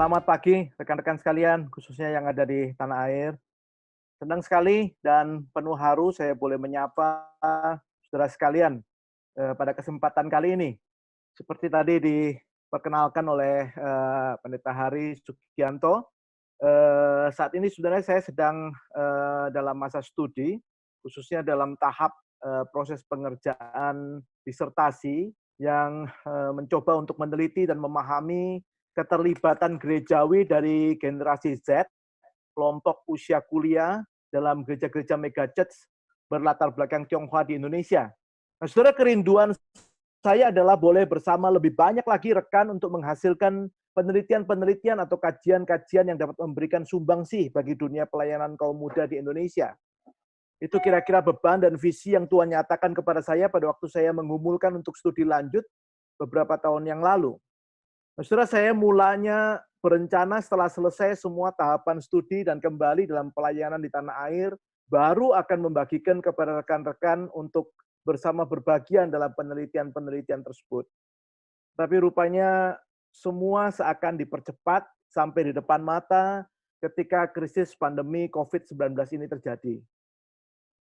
Selamat pagi rekan-rekan sekalian, khususnya yang ada di tanah air. Senang sekali dan penuh haru saya boleh menyapa saudara sekalian pada kesempatan kali ini. Seperti tadi diperkenalkan oleh Pendeta Hari Sugianto, saat ini sebenarnya saya sedang dalam masa studi, khususnya dalam tahap proses pengerjaan disertasi yang mencoba untuk meneliti dan memahami keterlibatan gerejawi dari generasi Z, kelompok usia kuliah dalam gereja-gereja megachurch berlatar belakang Tionghoa di Indonesia. Nah, saudara, kerinduan saya adalah boleh bersama lebih banyak lagi rekan untuk menghasilkan penelitian-penelitian atau kajian-kajian yang dapat memberikan sumbangsih bagi dunia pelayanan kaum muda di Indonesia. Itu kira-kira beban dan visi yang Tuhan nyatakan kepada saya pada waktu saya menggumulkan untuk studi lanjut beberapa tahun yang lalu. Nah, saudara, saya mulanya berencana setelah selesai semua tahapan studi dan kembali dalam pelayanan di tanah air, baru akan membagikan kepada rekan-rekan untuk bersama berbagian dalam penelitian-penelitian tersebut. Tapi rupanya semua seakan dipercepat sampai di depan mata ketika krisis pandemi COVID-19 ini terjadi.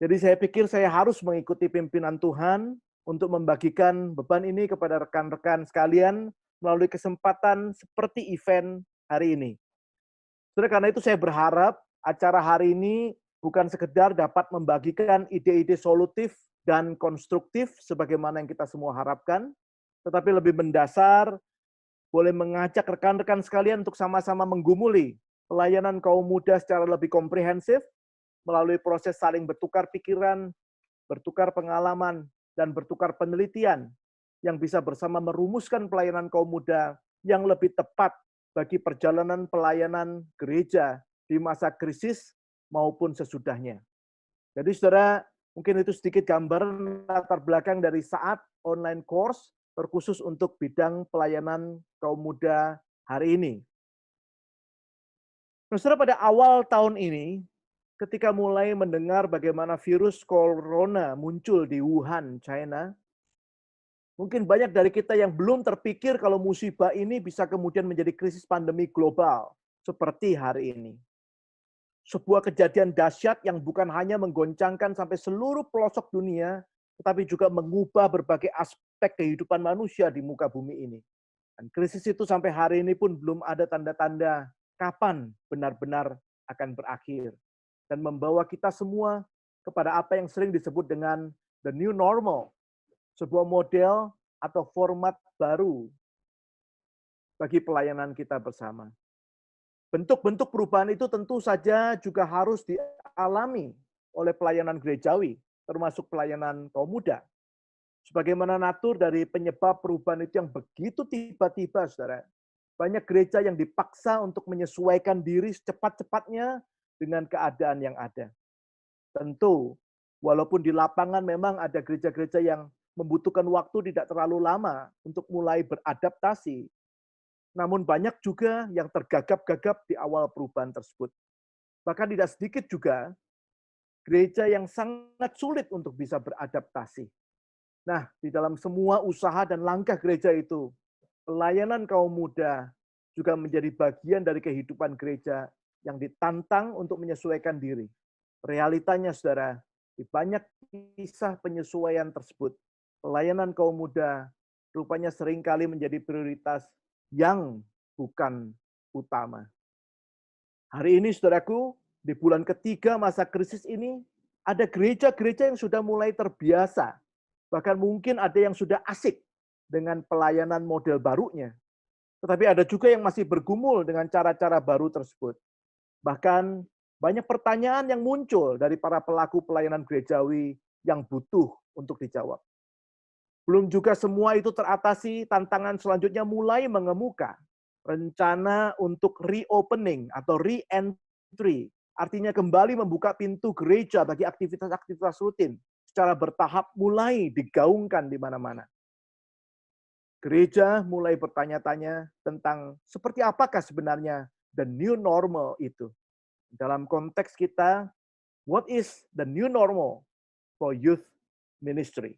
Jadi saya pikir saya harus mengikuti pimpinan Tuhan untuk membagikan beban ini kepada rekan-rekan sekalian melalui kesempatan seperti event hari ini. Saudara, karena itu saya berharap acara hari ini bukan sekedar dapat membagikan ide-ide solutif dan konstruktif sebagaimana yang kita semua harapkan, tetapi lebih mendasar boleh mengajak rekan-rekan sekalian untuk sama-sama menggumuli pelayanan kaum muda secara lebih komprehensif melalui proses saling bertukar pikiran, bertukar pengalaman, dan bertukar penelitian yang bisa bersama merumuskan pelayanan kaum muda yang lebih tepat bagi perjalanan pelayanan gereja di masa krisis maupun sesudahnya. Jadi saudara, mungkin itu sedikit gambar latar belakang dari saat online course terkhusus untuk bidang pelayanan kaum muda hari ini. Nah, saudara, pada awal tahun ini, ketika mulai mendengar bagaimana virus corona muncul di Wuhan, China, mungkin banyak dari kita yang belum terpikir kalau musibah ini bisa kemudian menjadi krisis pandemi global seperti hari ini. Sebuah kejadian dahsyat yang bukan hanya menggoncangkan sampai seluruh pelosok dunia, tetapi juga mengubah berbagai aspek kehidupan manusia di muka bumi ini. Dan krisis itu sampai hari ini pun belum ada tanda-tanda kapan benar-benar akan berakhir. Dan membawa kita semua kepada apa yang sering disebut dengan the new normal, sebuah model atau format baru bagi pelayanan kita bersama. Bentuk-bentuk perubahan itu tentu saja juga harus dialami oleh pelayanan gerejawi, termasuk pelayanan kaum muda. Sebagaimana natur dari penyebab perubahan itu yang begitu tiba-tiba, saudara. Banyak gereja yang dipaksa untuk menyesuaikan diri secepat-cepatnya dengan keadaan yang ada. Tentu, walaupun di lapangan memang ada gereja-gereja yang membutuhkan waktu tidak terlalu lama untuk mulai beradaptasi, namun banyak juga yang tergagap-gagap di awal perubahan tersebut. Bahkan tidak sedikit juga gereja yang sangat sulit untuk bisa beradaptasi. Nah, di dalam semua usaha dan langkah gereja itu, pelayanan kaum muda juga menjadi bagian dari kehidupan gereja yang ditantang untuk menyesuaikan diri. Realitanya, saudara, di banyak kisah penyesuaian tersebut, pelayanan kaum muda rupanya seringkali menjadi prioritas yang bukan utama. Hari ini, saudaraku, di bulan ketiga masa krisis ini, ada gereja-gereja yang sudah mulai terbiasa. Bahkan mungkin ada yang sudah asik dengan pelayanan model barunya. Tetapi ada juga yang masih bergumul dengan cara-cara baru tersebut. Bahkan banyak pertanyaan yang muncul dari para pelaku pelayanan gerejawi yang butuh untuk dijawab. Belum juga semua itu teratasi, tantangan selanjutnya mulai mengemuka. rencana untuk reopening atau re-entry, artinya kembali membuka pintu gereja bagi aktivitas-aktivitas rutin secara bertahap mulai digaungkan di mana-mana. Gereja mulai bertanya-tanya tentang seperti apakah sebenarnya the new normal itu. Dalam konteks kita, what is the new normal for youth ministry?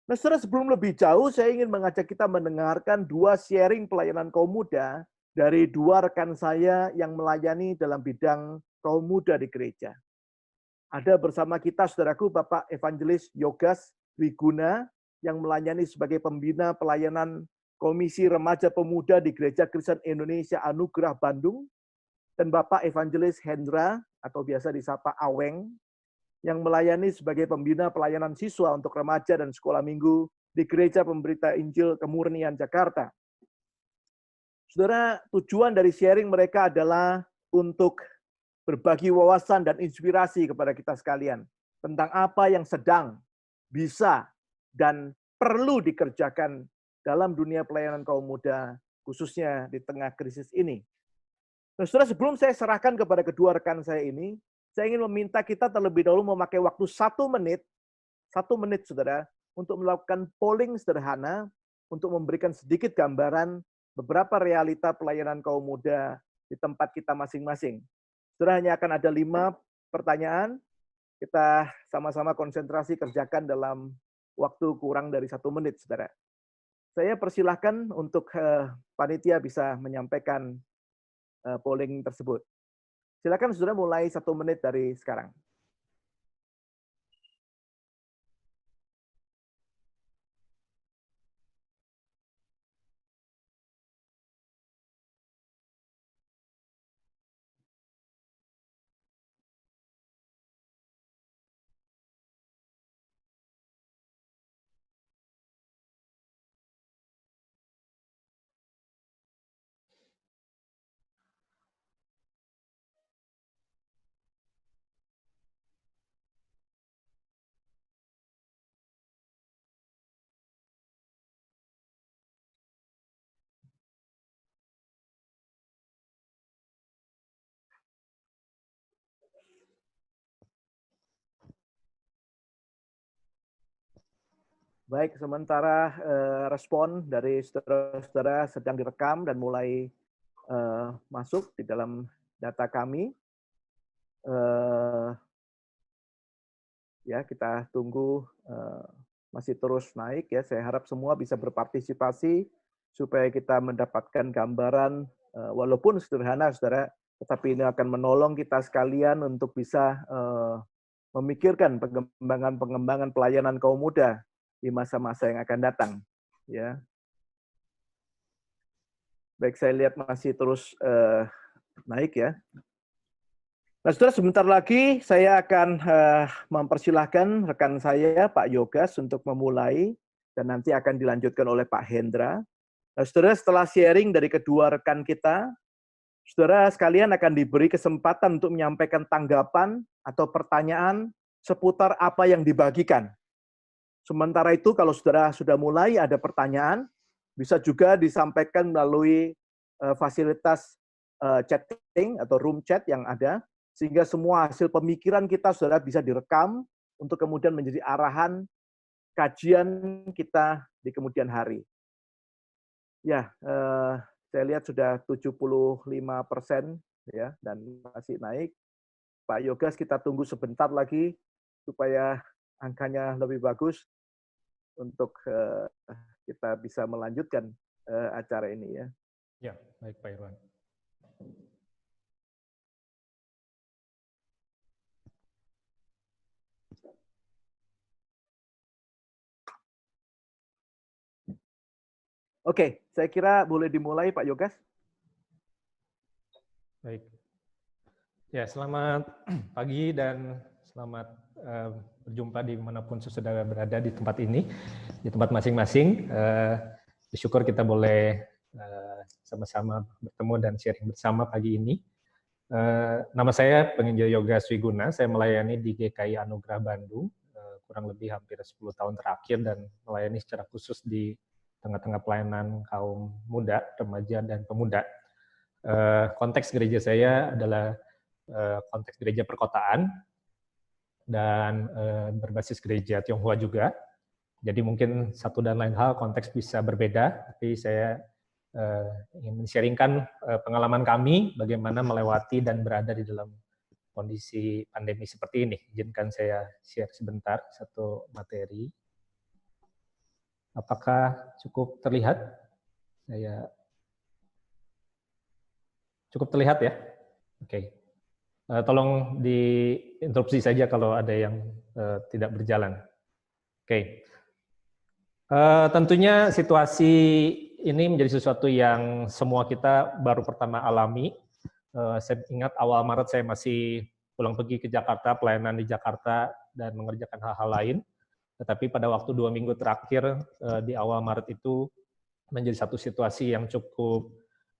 Nah, saudara, sebelum lebih jauh, saya ingin mengajak kita mendengarkan dua sharing pelayanan kaum muda dari dua rekan saya yang melayani dalam bidang kaum muda di gereja. Ada bersama kita, saudaraku, Bapak Evangelis Yogas Wiguna, yang melayani sebagai pembina pelayanan Komisi Remaja Pemuda di Gereja Kristen Indonesia Anugerah Bandung, dan Bapak Evangelis Hendra, atau biasa disapa Aweng, yang melayani sebagai pembina pelayanan siswa untuk remaja dan sekolah minggu di Gereja Pemberita Injil Kemurnian Jakarta. Saudara, tujuan dari sharing mereka adalah untuk berbagi wawasan dan inspirasi kepada kita sekalian tentang apa yang sedang, bisa, dan perlu dikerjakan dalam dunia pelayanan kaum muda, khususnya di tengah krisis ini. Nah, saudara, sebelum saya serahkan kepada kedua rekan saya ini, saya ingin meminta kita terlebih dahulu memakai waktu 1 menit, saudara, untuk melakukan polling sederhana, untuk memberikan sedikit gambaran beberapa realita pelayanan kaum muda di tempat kita masing-masing. Saudara, hanya akan ada 5 pertanyaan, kita sama-sama konsentrasi kerjakan dalam waktu kurang dari 1 menit, saudara. Saya persilahkan untuk panitia bisa menyampaikan polling tersebut. Silakan saudara, mulai 1 menit dari sekarang. Baik, sementara respon dari saudara-saudara sedang direkam dan mulai masuk di dalam data kami. Ya, kita tunggu masih terus naik ya. Saya harap semua bisa berpartisipasi supaya kita mendapatkan gambaran walaupun sederhana, saudara, tetapi ini akan menolong kita sekalian untuk bisa memikirkan pengembangan pelayanan kaum muda di masa-masa yang akan datang. Ya. Baik, saya lihat masih terus naik ya. Nah, saudara, sebentar lagi saya akan mempersilahkan rekan saya, Pak Yogas, untuk memulai, dan nanti akan dilanjutkan oleh Pak Hendra. Nah, saudara, setelah sharing dari kedua rekan kita, saudara sekalian akan diberi kesempatan untuk menyampaikan tanggapan atau pertanyaan seputar apa yang dibagikan. Sementara itu, kalau saudara sudah mulai ada pertanyaan, bisa juga disampaikan melalui fasilitas chatting atau room chat yang ada, sehingga semua hasil pemikiran kita, saudara, bisa direkam untuk kemudian menjadi arahan kajian kita di kemudian hari. Ya, saya lihat sudah 75% ya, dan masih naik. Pak Yogas, kita tunggu sebentar lagi supaya angkanya lebih bagus untuk kita bisa melanjutkan acara ini ya. Ya, baik Pak Irwan. Oke, saya kira boleh dimulai Pak Yogas. Baik. Ya, selamat pagi dan selamat berjumpa dimanapun saudara berada di tempat ini, di tempat masing-masing. Bersyukur kita boleh sama-sama bertemu dan sharing bersama pagi ini. Nama saya Penginjil Yogas Wiguna, saya melayani di GKI Anugerah Bandung, kurang lebih hampir 10 tahun terakhir, dan melayani secara khusus di tengah-tengah pelayanan kaum muda, remaja, dan pemuda. Konteks gereja saya adalah konteks gereja perkotaan dan berbasis gereja Tionghoa juga. Jadi mungkin satu dan lain hal konteks bisa berbeda, tapi saya ingin men-sharingkan pengalaman kami bagaimana melewati dan berada di dalam kondisi pandemi seperti ini. Izinkan saya share sebentar satu materi. Apakah cukup terlihat? Cukup terlihat ya? Oke. Tolong diinterupsi saja kalau ada yang tidak berjalan. Oke. Tentunya situasi ini menjadi sesuatu yang semua kita baru pertama alami. Saya ingat awal Maret saya masih pulang pergi ke Jakarta, pelayanan di Jakarta, dan mengerjakan hal-hal lain. Tetapi pada waktu 2 minggu terakhir di awal Maret itu menjadi satu situasi yang cukup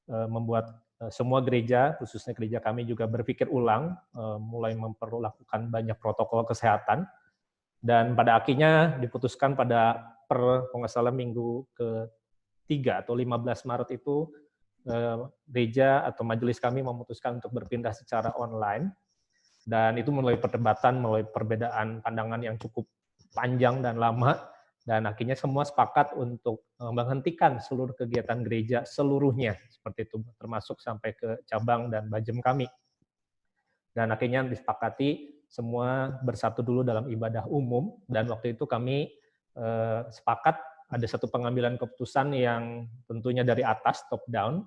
membuat semua gereja, khususnya gereja kami juga berpikir ulang, mulai memperlakukan banyak protokol kesehatan, dan pada akhirnya diputuskan pada kalau nggak salah minggu ke-3 atau 15 Maret itu gereja atau majelis kami memutuskan untuk berpindah secara online, dan itu mulai perdebatan, mulai perbedaan pandangan yang cukup panjang dan lama, dan akhirnya semua sepakat untuk menghentikan seluruh kegiatan gereja seluruhnya, seperti itu, termasuk sampai ke cabang dan bajem kami. Dan akhirnya disepakati semua bersatu dulu dalam ibadah umum, dan waktu itu kami sepakat ada satu pengambilan keputusan yang tentunya dari atas, top down,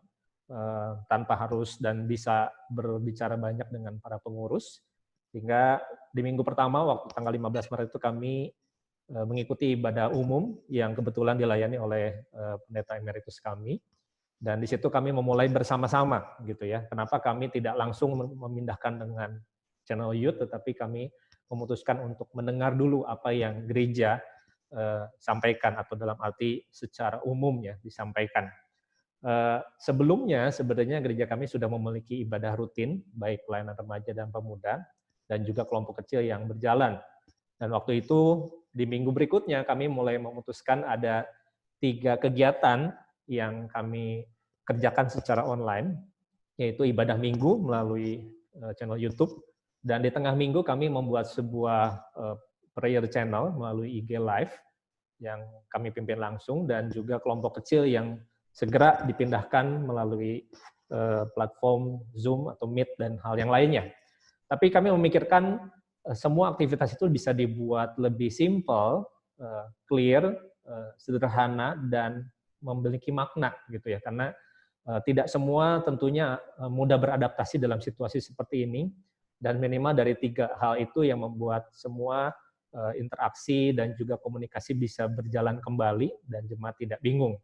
tanpa harus dan bisa berbicara banyak dengan para pengurus, sehingga di minggu pertama, waktu tanggal 15 Maret itu kami mengikuti ibadah umum yang kebetulan dilayani oleh pendeta emeritus kami, dan di situ kami memulai bersama-sama gitu ya. Kenapa kami tidak langsung memindahkan dengan channel youth, tetapi kami memutuskan untuk mendengar dulu apa yang gereja sampaikan, atau dalam arti secara umumnya disampaikan. Sebelumnya sebenarnya gereja kami sudah memiliki ibadah rutin, baik pelayanan remaja dan pemuda, dan juga kelompok kecil yang berjalan. Dan waktu itu di minggu berikutnya kami mulai memutuskan ada 3 kegiatan yang kami kerjakan secara online, yaitu ibadah minggu melalui channel YouTube, dan di tengah minggu kami membuat sebuah prayer channel melalui IG Live yang kami pimpin langsung, dan juga kelompok kecil yang segera dipindahkan melalui platform Zoom atau Meet dan hal yang lainnya. Tapi kami memikirkan semua aktivitas itu bisa dibuat lebih simple, clear, sederhana, dan memiliki makna gitu ya, karena tidak semua tentunya mudah beradaptasi dalam situasi seperti ini, dan minimal dari 3 hal itu yang membuat semua interaksi dan juga komunikasi bisa berjalan kembali dan jemaat tidak bingung.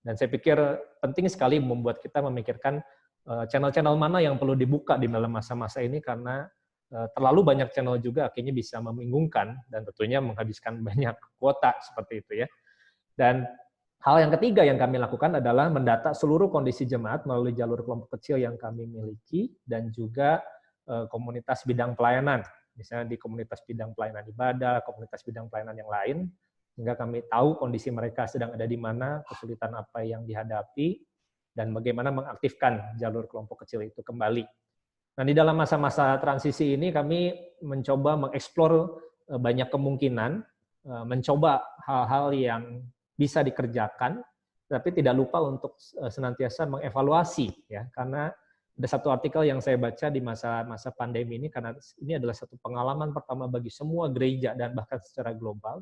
Dan saya pikir penting sekali membuat kita memikirkan channel-channel mana yang perlu dibuka di dalam masa-masa ini, karena terlalu banyak channel juga akhirnya bisa membingungkan dan tentunya menghabiskan banyak kuota seperti itu ya. Dan hal yang ketiga yang kami lakukan adalah mendata seluruh kondisi jemaat melalui jalur kelompok kecil yang kami miliki, dan juga komunitas bidang pelayanan, misalnya di komunitas bidang pelayanan ibadah, komunitas bidang pelayanan yang lain, sehingga kami tahu kondisi mereka sedang ada di mana, kesulitan apa yang dihadapi, dan bagaimana mengaktifkan jalur kelompok kecil itu kembali. Nah, di dalam masa-masa transisi ini kami mencoba mengeksplor banyak kemungkinan, mencoba hal-hal yang bisa dikerjakan, tapi tidak lupa untuk senantiasa mengevaluasi ya, karena ada satu artikel yang saya baca di masa-masa pandemi ini, karena ini adalah satu pengalaman pertama bagi semua gereja dan bahkan secara global,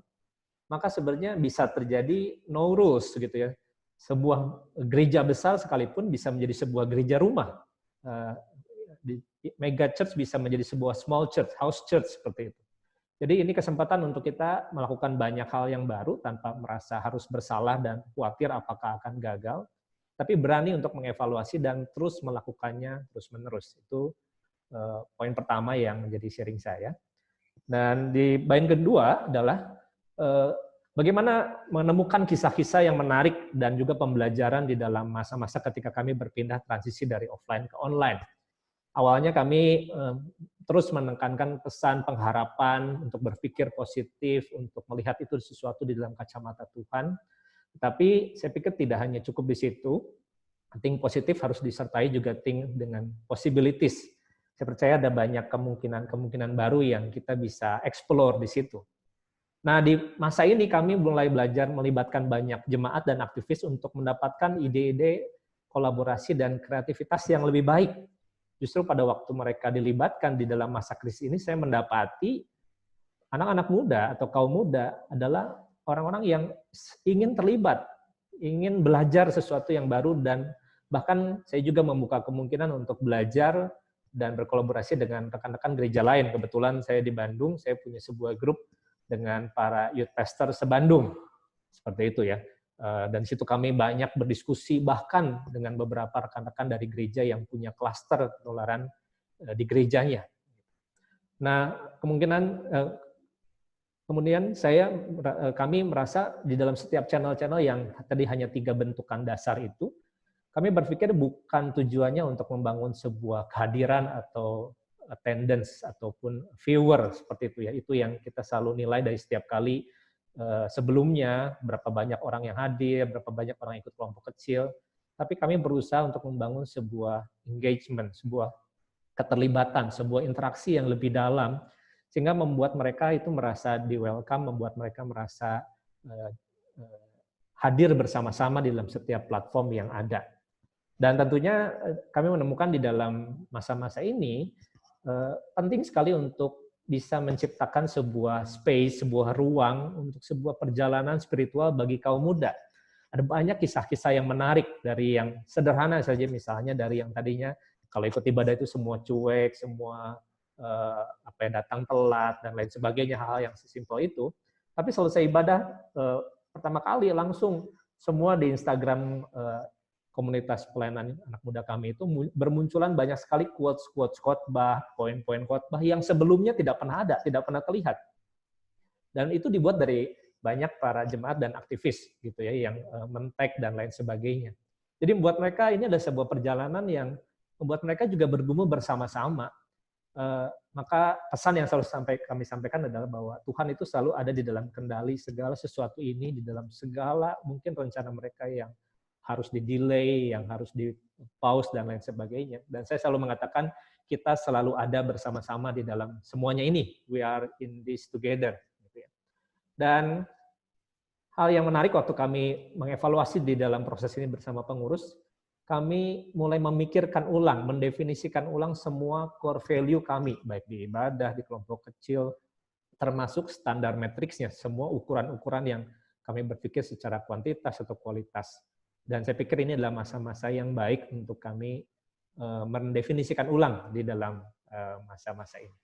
maka sebenarnya bisa terjadi no rules gitu ya. Sebuah gereja besar sekalipun bisa menjadi sebuah gereja rumah. Mega church bisa menjadi sebuah small church, house church seperti itu. Jadi ini kesempatan untuk kita melakukan banyak hal yang baru tanpa merasa harus bersalah dan khawatir apakah akan gagal, tapi berani untuk mengevaluasi dan terus melakukannya terus-menerus. Itu poin pertama yang menjadi sharing saya. Dan di poin kedua adalah bagaimana menemukan kisah-kisah yang menarik dan juga pembelajaran di dalam masa-masa ketika kami berpindah transisi dari offline ke online. Awalnya kami terus menekankan pesan pengharapan untuk berpikir positif, untuk melihat itu sesuatu di dalam kacamata Tuhan. Tapi saya pikir tidak hanya cukup di situ, think positif harus disertai juga think dengan possibilities. Saya percaya ada banyak kemungkinan baru yang kita bisa explore di situ. Nah, di masa ini kami mulai belajar melibatkan banyak jemaat dan aktivis untuk mendapatkan ide-ide kolaborasi dan kreativitas yang lebih baik. Justru pada waktu mereka dilibatkan di dalam masa krisis ini, saya mendapati anak-anak muda atau kaum muda adalah orang-orang yang ingin terlibat, ingin belajar sesuatu yang baru, dan bahkan saya juga membuka kemungkinan untuk belajar dan berkolaborasi dengan rekan-rekan gereja lain. Kebetulan saya di Bandung, saya punya sebuah grup dengan para youth pastor se-Bandung. Seperti itu ya. Dan di situ kami banyak berdiskusi bahkan dengan beberapa rekan-rekan dari gereja yang punya klaster penularan di gerejanya. Nah, kemudian kami merasa di dalam setiap channel-channel yang tadi hanya 3 bentukan dasar itu, kami berpikir bukan tujuannya untuk membangun sebuah kehadiran atau attendance ataupun viewer seperti itu ya. Itu yang kita selalu nilai dari setiap kali sebelumnya, berapa banyak orang yang hadir, berapa banyak orang yang ikut kelompok kecil. Tapi kami berusaha untuk membangun sebuah engagement, sebuah keterlibatan, sebuah interaksi yang lebih dalam, sehingga membuat mereka itu merasa di welcome, membuat mereka merasa hadir bersama-sama di dalam setiap platform yang ada. Dan tentunya kami menemukan di dalam masa-masa ini penting sekali untuk bisa menciptakan sebuah space, sebuah ruang untuk sebuah perjalanan spiritual bagi kaum muda. Ada banyak kisah-kisah yang menarik dari yang sederhana saja, misalnya dari yang tadinya kalau ikut ibadah itu semua cuek, semua datang telat dan lain sebagainya, hal-hal yang sesimpel itu. Tapi selesai ibadah pertama kali langsung semua di Instagram komunitas pelayanan anak muda kami itu bermunculan banyak sekali quotes khotbah, poin-poin khotbah yang sebelumnya tidak pernah ada, tidak pernah terlihat. Dan itu dibuat dari banyak para jemaat dan aktivis gitu ya yang men-tag dan lain sebagainya. Jadi membuat mereka ini adalah sebuah perjalanan yang membuat mereka juga bergumul bersama-sama. Maka pesan yang selalu kami sampaikan adalah bahwa Tuhan itu selalu ada di dalam kendali segala sesuatu ini, di dalam segala mungkin rencana mereka yang harus di-delay, yang harus di-pause, dan lain sebagainya. Dan saya selalu mengatakan, kita selalu ada bersama-sama di dalam semuanya ini. We are in this together. Dan hal yang menarik waktu kami mengevaluasi di dalam proses ini bersama pengurus, kami mulai memikirkan ulang, mendefinisikan ulang semua core value kami, baik di ibadah, di kelompok kecil, termasuk standar matriksnya, semua ukuran-ukuran yang kami berpikir secara kuantitas atau kualitas. Dan saya pikir ini adalah masa-masa yang baik untuk kami mendefinisikan ulang di dalam masa-masa ini.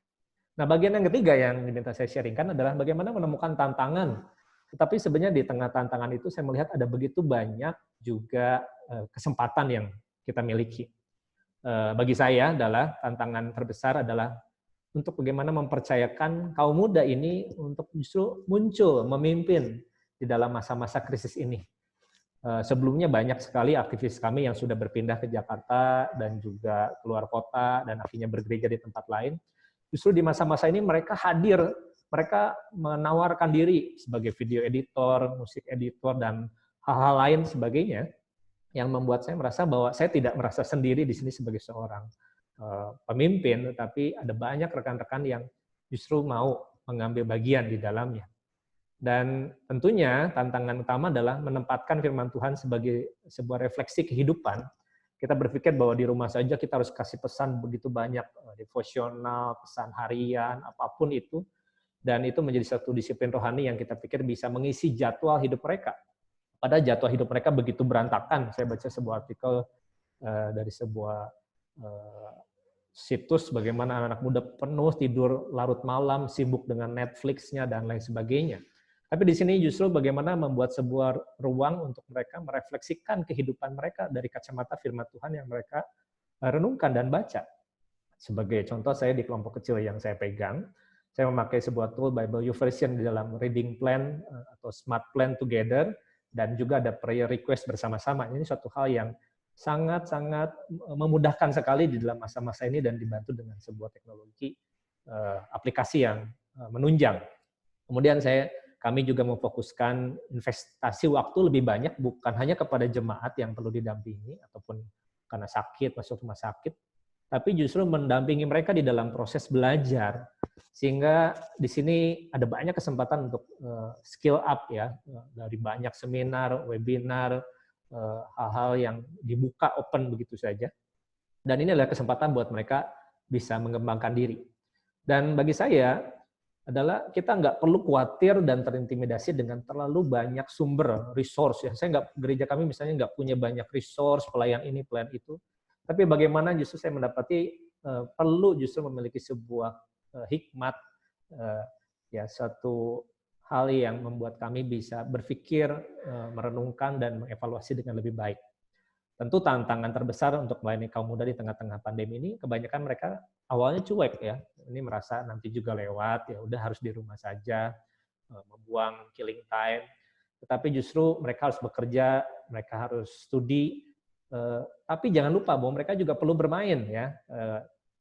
Nah, bagian yang ketiga yang diminta saya sharingkan adalah bagaimana menemukan tantangan. Tetapi sebenarnya di tengah tantangan itu saya melihat ada begitu banyak juga kesempatan yang kita miliki. Bagi saya adalah tantangan terbesar adalah untuk bagaimana mempercayakan kaum muda ini untuk justru muncul, memimpin di dalam masa-masa krisis ini. Sebelumnya banyak sekali aktivis kami yang sudah berpindah ke Jakarta dan juga keluar kota dan akhirnya bergereja di tempat lain. Justru di masa-masa ini mereka hadir, mereka menawarkan diri sebagai video editor, musik editor, dan hal-hal lain sebagainya yang membuat saya merasa bahwa saya tidak merasa sendiri di sini sebagai seorang pemimpin, tetapi ada banyak rekan-rekan yang justru mau mengambil bagian di dalamnya. Dan tentunya tantangan utama adalah menempatkan firman Tuhan sebagai sebuah refleksi kehidupan. Kita berpikir bahwa di rumah saja kita harus kasih pesan begitu banyak, devosional, pesan harian, apapun itu. Dan itu menjadi satu disiplin rohani yang kita pikir bisa mengisi jadwal hidup mereka. Padahal jadwal hidup mereka begitu berantakan. Saya baca sebuah artikel dari sebuah situs bagaimana anak muda penuh tidur larut malam, sibuk dengan Netflix-nya, dan lain sebagainya. Tapi di sini justru bagaimana membuat sebuah ruang untuk mereka merefleksikan kehidupan mereka dari kacamata firman Tuhan yang mereka renungkan dan baca. Sebagai contoh, saya di kelompok kecil yang saya pegang, saya memakai sebuah tool Bible YouVersion di dalam reading plan atau smart plan together, dan juga ada prayer request bersama-sama. Ini suatu hal yang sangat-sangat memudahkan sekali di dalam masa-masa ini dan dibantu dengan sebuah teknologi aplikasi yang menunjang. Kemudian saya kami juga memfokuskan investasi waktu lebih banyak bukan hanya kepada jemaat yang perlu didampingi ataupun karena sakit masuk rumah sakit, tapi justru mendampingi mereka di dalam proses belajar. Sehingga di sini ada banyak kesempatan untuk skill up ya, dari banyak seminar, webinar, hal-hal yang dibuka open begitu saja. Dan ini adalah kesempatan buat mereka bisa mengembangkan diri. Dan bagi saya adalah kita nggak perlu khawatir dan terintimidasi dengan terlalu banyak sumber resource ya. Gereja kami misalnya nggak punya banyak resource pelayan ini pelayan itu, tapi bagaimana justru saya mendapati perlu justru memiliki sebuah hikmat ya, suatu hal yang membuat kami bisa berpikir, merenungkan dan mengevaluasi dengan lebih baik. Tentu tantangan terbesar untuk melayani kaum muda di tengah-tengah pandemi ini, kebanyakan mereka awalnya cuek ya, ini merasa nanti juga lewat, ya udah harus di rumah saja, membuang killing time. Tetapi justru mereka harus bekerja, mereka harus studi, tapi jangan lupa bahwa mereka juga perlu bermain ya,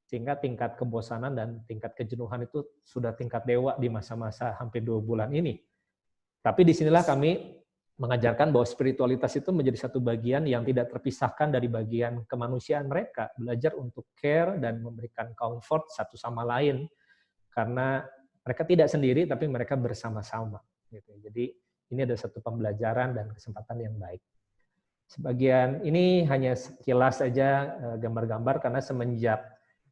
sehingga tingkat kebosanan dan tingkat kejenuhan itu sudah tingkat dewa di masa-masa hampir 2 bulan ini. Tapi disinilah kami mengajarkan bahwa spiritualitas itu menjadi satu bagian yang tidak terpisahkan dari bagian kemanusiaan mereka, belajar untuk care dan memberikan comfort satu sama lain, karena mereka tidak sendiri, tapi mereka bersama-sama. Gitu. Jadi ini ada satu pembelajaran dan kesempatan yang baik. Sebagian ini hanya sekilas saja gambar-gambar, karena semenjak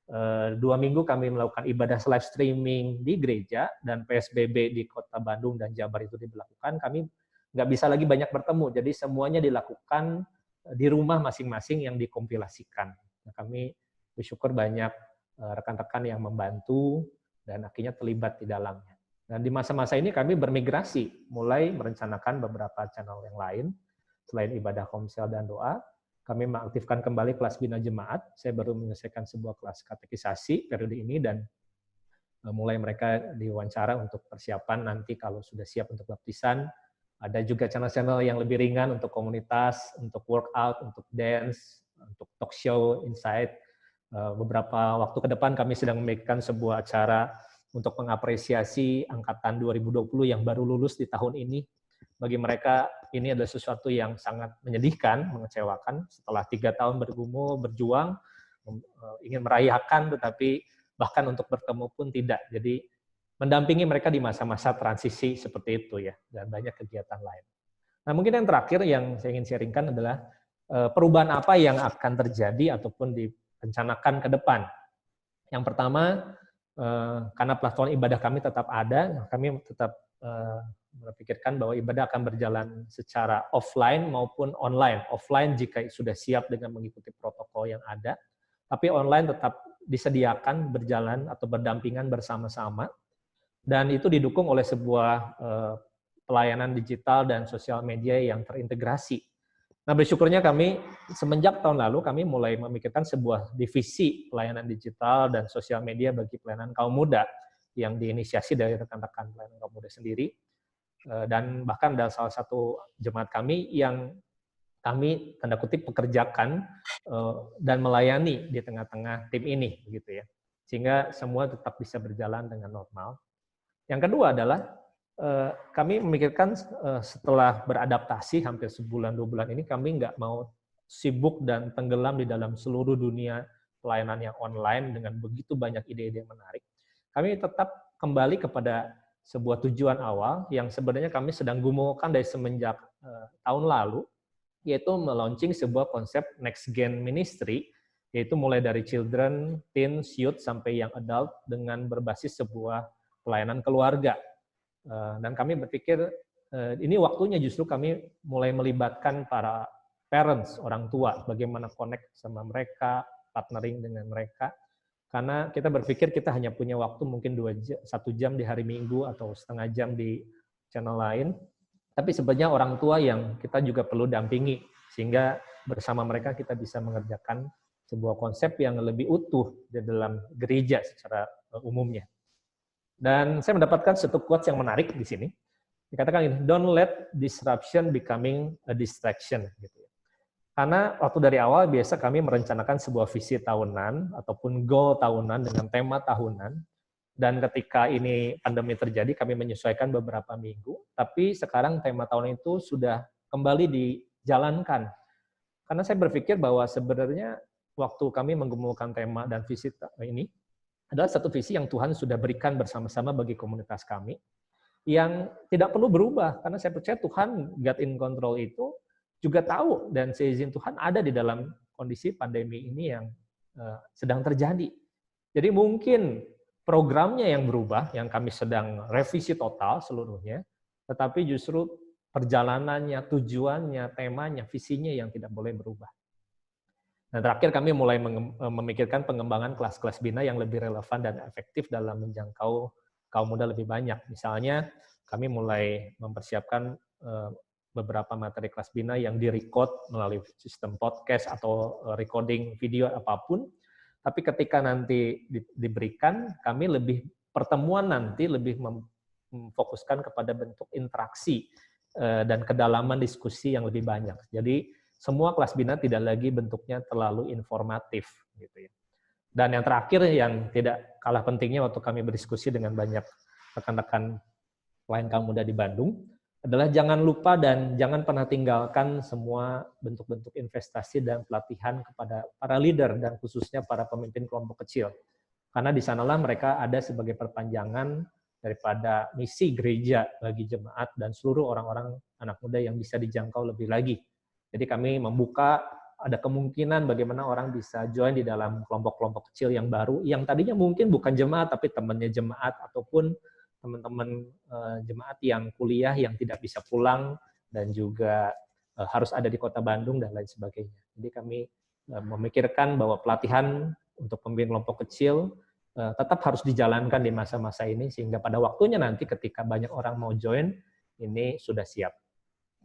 2 minggu kami melakukan ibadah live streaming di gereja, dan PSBB di Kota Bandung dan Jabar itu diberlakukan, kami nggak bisa lagi banyak bertemu, jadi semuanya dilakukan di rumah masing-masing yang dikompilasikan. Nah, kami bersyukur banyak rekan-rekan yang membantu dan akhirnya terlibat di dalamnya. Dan di masa-masa ini kami bermigrasi, mulai merencanakan beberapa channel yang lain, selain ibadah komsel dan doa, kami mengaktifkan kembali kelas bina jemaat. Saya baru menyelesaikan sebuah kelas katekisasi periode ini, dan mulai mereka diwawancara untuk persiapan nanti kalau sudah siap untuk baptisan. Ada juga channel-channel yang lebih ringan untuk komunitas, untuk workout, untuk dance, untuk talk show, insight. Beberapa waktu ke depan kami sedang memikirkan sebuah acara untuk mengapresiasi angkatan 2020 yang baru lulus di tahun ini. Bagi mereka ini adalah sesuatu yang sangat menyedihkan, mengecewakan. Setelah 3 tahun bergumul, berjuang, ingin merayakan, tetapi bahkan untuk bertemu pun tidak. Jadi mendampingi mereka di masa-masa transisi seperti itu ya, dan banyak kegiatan lain. Nah, mungkin yang terakhir yang saya ingin sharingkan adalah perubahan apa yang akan terjadi ataupun direncanakan ke depan. Yang pertama, karena platform ibadah kami tetap ada, kami tetap berpikirkan bahwa ibadah akan berjalan secara offline maupun online. Offline jika sudah siap dengan mengikuti protokol yang ada, tapi online tetap disediakan berjalan atau berdampingan bersama-sama. Dan itu didukung oleh sebuah pelayanan digital dan sosial media yang terintegrasi. Nah, bersyukurnya kami semenjak tahun lalu kami mulai memikirkan sebuah divisi pelayanan digital dan sosial media bagi pelayanan kaum muda yang diinisiasi dari rekan-rekan pelayanan kaum muda sendiri. Dan bahkan ada salah satu jemaat kami yang kami tanda kutip pekerjakan dan melayani di tengah-tengah tim ini, begitu ya, sehingga semua tetap bisa berjalan dengan normal. Yang kedua adalah kami memikirkan setelah beradaptasi hampir sebulan 2 bulan ini, kami nggak mau sibuk dan tenggelam di dalam seluruh dunia pelayanan yang online dengan begitu banyak ide-ide yang menarik. Kami tetap kembali kepada sebuah tujuan awal yang sebenarnya kami sedang gumulkan dari semenjak tahun lalu, yaitu melaunching sebuah konsep Next Gen Ministry, yaitu mulai dari children, teens, youth, sampai young adult dengan berbasis sebuah pelayanan keluarga. Dan kami berpikir ini waktunya justru kami mulai melibatkan para parents, orang tua, bagaimana connect sama mereka, partnering dengan mereka. Karena kita berpikir kita hanya punya waktu mungkin 1 jam di hari Minggu atau setengah jam di channel lain. Tapi sebenarnya orang tua yang kita juga perlu dampingi, sehingga bersama mereka kita bisa mengerjakan sebuah konsep yang lebih utuh di dalam gereja secara umumnya. Dan saya mendapatkan satu quotes yang menarik di sini. Dikatakan ini, don't let disruption becoming a distraction. Gitu. Karena waktu dari awal biasa kami merencanakan sebuah visi tahunan ataupun goal tahunan dengan tema tahunan. Dan ketika ini pandemi terjadi, kami menyesuaikan beberapa minggu. Tapi sekarang tema tahun itu sudah kembali dijalankan. Karena saya berpikir bahwa sebenarnya waktu kami menggemukkan tema dan visi ini adalah satu visi yang Tuhan sudah berikan bersama-sama bagi komunitas kami, yang tidak perlu berubah. Karena saya percaya Tuhan, God in control itu, juga tahu dan seizin Tuhan ada di dalam kondisi pandemi ini yang sedang terjadi. Jadi mungkin programnya yang berubah, yang kami sedang revisi total seluruhnya, tetapi justru perjalanannya, tujuannya, temanya, visinya yang tidak boleh berubah. Dan terakhir kami mulai memikirkan pengembangan kelas-kelas bina yang lebih relevan dan efektif dalam menjangkau kaum muda lebih banyak. Misalnya kami mulai mempersiapkan beberapa materi kelas bina yang direcord melalui sistem podcast atau recording video apapun. Tapi ketika nanti diberikan, kami lebih pertemuan nanti lebih memfokuskan kepada bentuk interaksi dan kedalaman diskusi yang lebih banyak. Jadi semua kelas bina tidak lagi bentuknya terlalu informatif, gitu ya. Dan yang terakhir yang tidak kalah pentingnya waktu kami berdiskusi dengan banyak rekan-rekan lain kaum muda di Bandung adalah jangan lupa dan jangan pernah tinggalkan semua bentuk-bentuk investasi dan pelatihan kepada para leader dan khususnya para pemimpin kelompok kecil. Karena di sanalah mereka ada sebagai perpanjangan daripada misi gereja bagi jemaat dan seluruh orang-orang anak muda yang bisa dijangkau lebih lagi. Jadi kami membuka ada kemungkinan bagaimana orang bisa join di dalam kelompok-kelompok kecil yang baru, yang tadinya mungkin bukan jemaat tapi temannya jemaat ataupun teman-teman jemaat yang kuliah yang tidak bisa pulang dan juga harus ada di kota Bandung dan lain sebagainya. Jadi kami memikirkan bahwa pelatihan untuk pemimpin kelompok kecil tetap harus dijalankan di masa-masa ini sehingga pada waktunya nanti ketika banyak orang mau join ini sudah siap.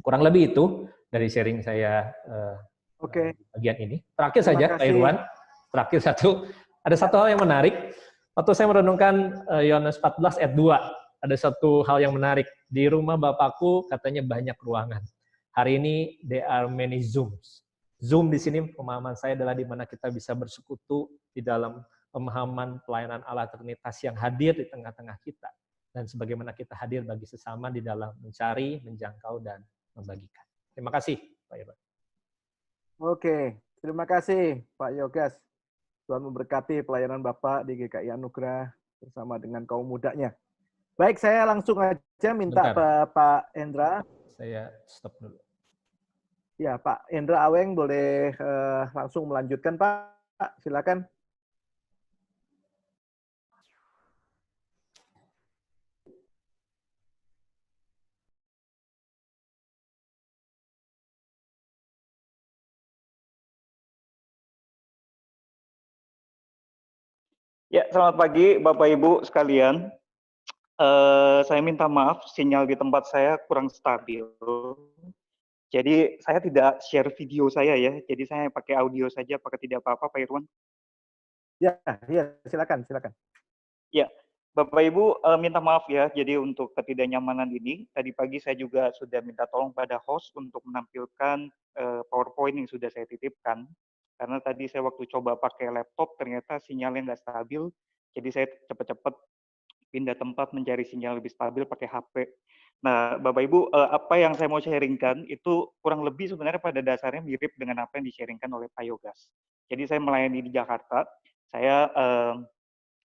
Kurang lebih itu dari sharing saya bagian ini. Terakhir saja Pak Irwan, terakhir ada satu hal yang menarik. Waktu saya merenungkan Yohanes 14 ayat 2, ada satu hal yang menarik. Di rumah Bapakku katanya banyak ruangan. Hari ini there are many Zooms. Zoom di sini pemahaman saya adalah di mana kita bisa bersekutu di dalam pemahaman pelayanan Allah Trinitas yang hadir di tengah-tengah kita. Dan sebagaimana kita hadir bagi sesama di dalam mencari, menjangkau, dan membagikan. Terima kasih, Pak Irwan. Oke, terima kasih Pak Yogas. Tuhan memberkati pelayanan Bapak di GKI Anugerah bersama dengan kaum mudanya. Baik, saya langsung aja minta Pak Endra. Saya stop dulu. Ya, Pak Endra Aweng boleh langsung melanjutkan, Pak. Silakan. Ya, selamat pagi Bapak Ibu sekalian. Saya minta maaf, sinyal di tempat saya kurang stabil. Jadi saya tidak share video saya ya, jadi saya pakai audio saja, apakah tidak apa-apa Pak Irwan? Ya, silakan. Ya, Bapak Ibu minta maaf ya, jadi untuk ketidaknyamanan ini, tadi pagi saya juga sudah minta tolong pada host untuk menampilkan PowerPoint yang sudah saya titipkan. Karena tadi saya waktu coba pakai laptop, ternyata sinyalnya nggak stabil, jadi saya cepat-cepat pindah tempat mencari sinyal lebih stabil pakai HP. Nah, Bapak Ibu, apa yang saya mau sharingkan itu kurang lebih sebenarnya pada dasarnya mirip dengan apa yang di-sharingkan oleh Pak Yogas. Jadi saya melayani di Jakarta, saya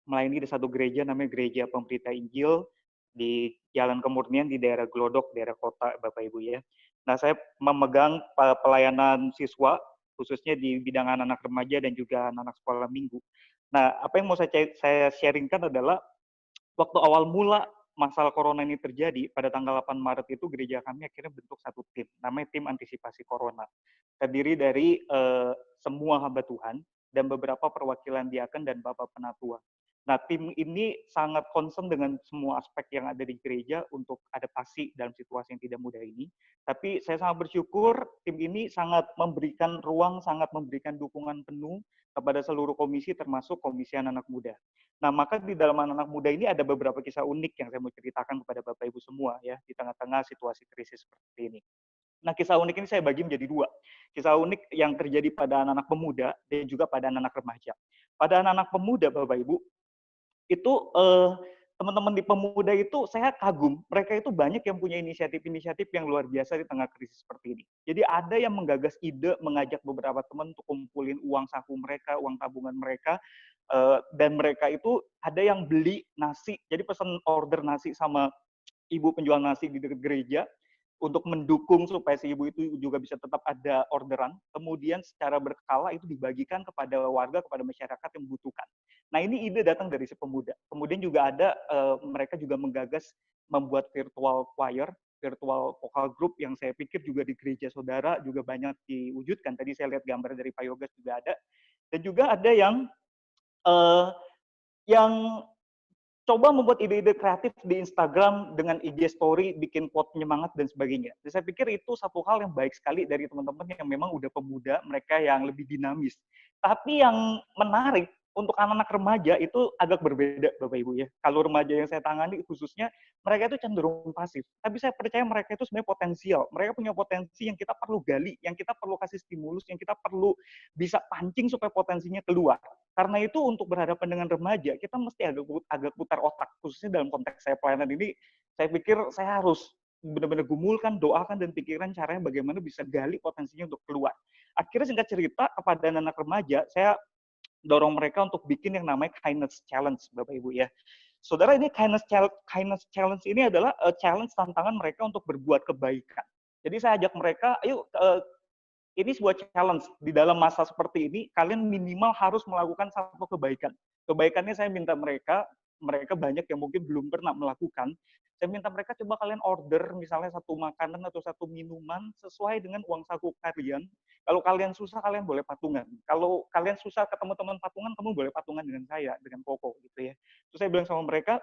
melayani di satu gereja namanya Gereja Pemberita Injil di Jalan Kemurnian di daerah Glodok, daerah kota Bapak Ibu ya. Nah, saya memegang pelayanan siswa khususnya di bidang anak-anak remaja dan juga anak-anak sekolah minggu. Nah, apa yang mau saya sharingkan adalah waktu awal mula masalah corona ini terjadi pada tanggal 8 Maret itu gereja kami akhirnya bentuk satu tim, namanya tim antisipasi corona. Terdiri dari semua hamba Tuhan dan beberapa perwakilan diaken dan bapak penatua. Nah, tim ini sangat concern dengan semua aspek yang ada di gereja untuk adaptasi dalam situasi yang tidak mudah ini. Tapi saya sangat bersyukur tim ini sangat memberikan ruang, sangat memberikan dukungan penuh kepada seluruh komisi termasuk Komisi Anak-anak Muda. Nah, maka di dalam anak-anak muda ini ada beberapa kisah unik yang saya mau ceritakan kepada Bapak Ibu semua ya di tengah-tengah situasi krisis seperti ini. Nah, kisah unik ini saya bagi menjadi dua. Kisah unik yang terjadi pada anak-anak pemuda dan juga pada anak-anak remaja. Pada anak-anak pemuda, Bapak Ibu, itu teman-teman di pemuda itu saya kagum. Mereka itu banyak yang punya inisiatif-inisiatif yang luar biasa di tengah krisis seperti ini. Jadi ada yang menggagas ide, mengajak beberapa teman untuk kumpulin uang saku mereka, uang tabungan mereka, dan mereka itu ada yang beli nasi. Jadi pesan order nasi sama ibu penjual nasi di dekat gereja untuk mendukung supaya si ibu itu juga bisa tetap ada orderan. Kemudian secara berkala itu dibagikan kepada warga, kepada masyarakat yang membutuhkan. Nah, ini ide datang dari si pemuda. Kemudian juga ada mereka juga menggagas membuat virtual choir, virtual vocal group yang saya pikir juga di gereja saudara juga banyak diwujudkan. Tadi saya lihat gambar dari Pak Yogas juga ada. Dan juga ada eh, yang coba membuat ide-ide kreatif di Instagram dengan IG story, bikin quote penyemangat dan sebagainya. Dan saya pikir itu satu hal yang baik sekali dari teman-teman yang memang udah pemuda, mereka yang lebih dinamis. Tapi yang menarik untuk anak-anak remaja itu agak berbeda, Bapak Ibu ya. Kalau remaja yang saya tangani khususnya, mereka itu cenderung pasif. Tapi saya percaya mereka itu sebenarnya potensial. Mereka punya potensi yang kita perlu gali, yang kita perlu kasih stimulus, yang kita perlu bisa pancing supaya potensinya keluar. Karena itu untuk berhadapan dengan remaja, kita mesti agak putar otak, khususnya dalam konteks saya pelayanan ini, saya pikir saya harus benar-benar gumulkan, doakan, dan pikiran caranya bagaimana bisa gali potensinya untuk keluar. Akhirnya singkat cerita, kepada anak remaja, saya dorong mereka untuk bikin yang namanya Kindness Challenge, Bapak Ibu ya. Saudara, ini Kindness Challenge ini adalah challenge tantangan mereka untuk berbuat kebaikan. Jadi saya ajak mereka, ayo ini sebuah challenge di dalam masa seperti ini, kalian minimal harus melakukan satu kebaikan. Kebaikannya saya minta mereka banyak yang mungkin belum pernah melakukan, saya minta mereka coba kalian order misalnya satu makanan atau satu minuman sesuai dengan uang saku kalian. Kalau kalian susah, kalian boleh patungan. Kalau kalian susah ketemu teman patungan, kamu boleh patungan dengan saya, dengan Koko gitu ya. Terus saya bilang sama mereka,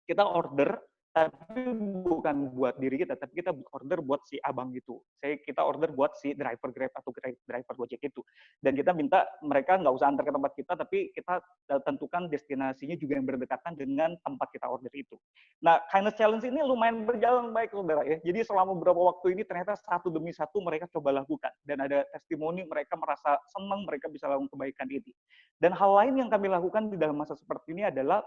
kita order tapi bukan buat diri kita, tapi kita order buat si abang itu. Kita order buat si driver Grab atau driver Gojek itu. Dan kita minta mereka nggak usah antar ke tempat kita, tapi kita tentukan destinasinya juga yang berdekatan dengan tempat kita order itu. Nah, Kindness Challenge ini lumayan berjalan baik, saudara ya. Jadi selama beberapa waktu ini ternyata satu demi satu mereka coba lakukan. Dan ada testimoni mereka merasa senang mereka bisa lakukan kebaikan ini. Dan hal lain yang kami lakukan di dalam masa seperti ini adalah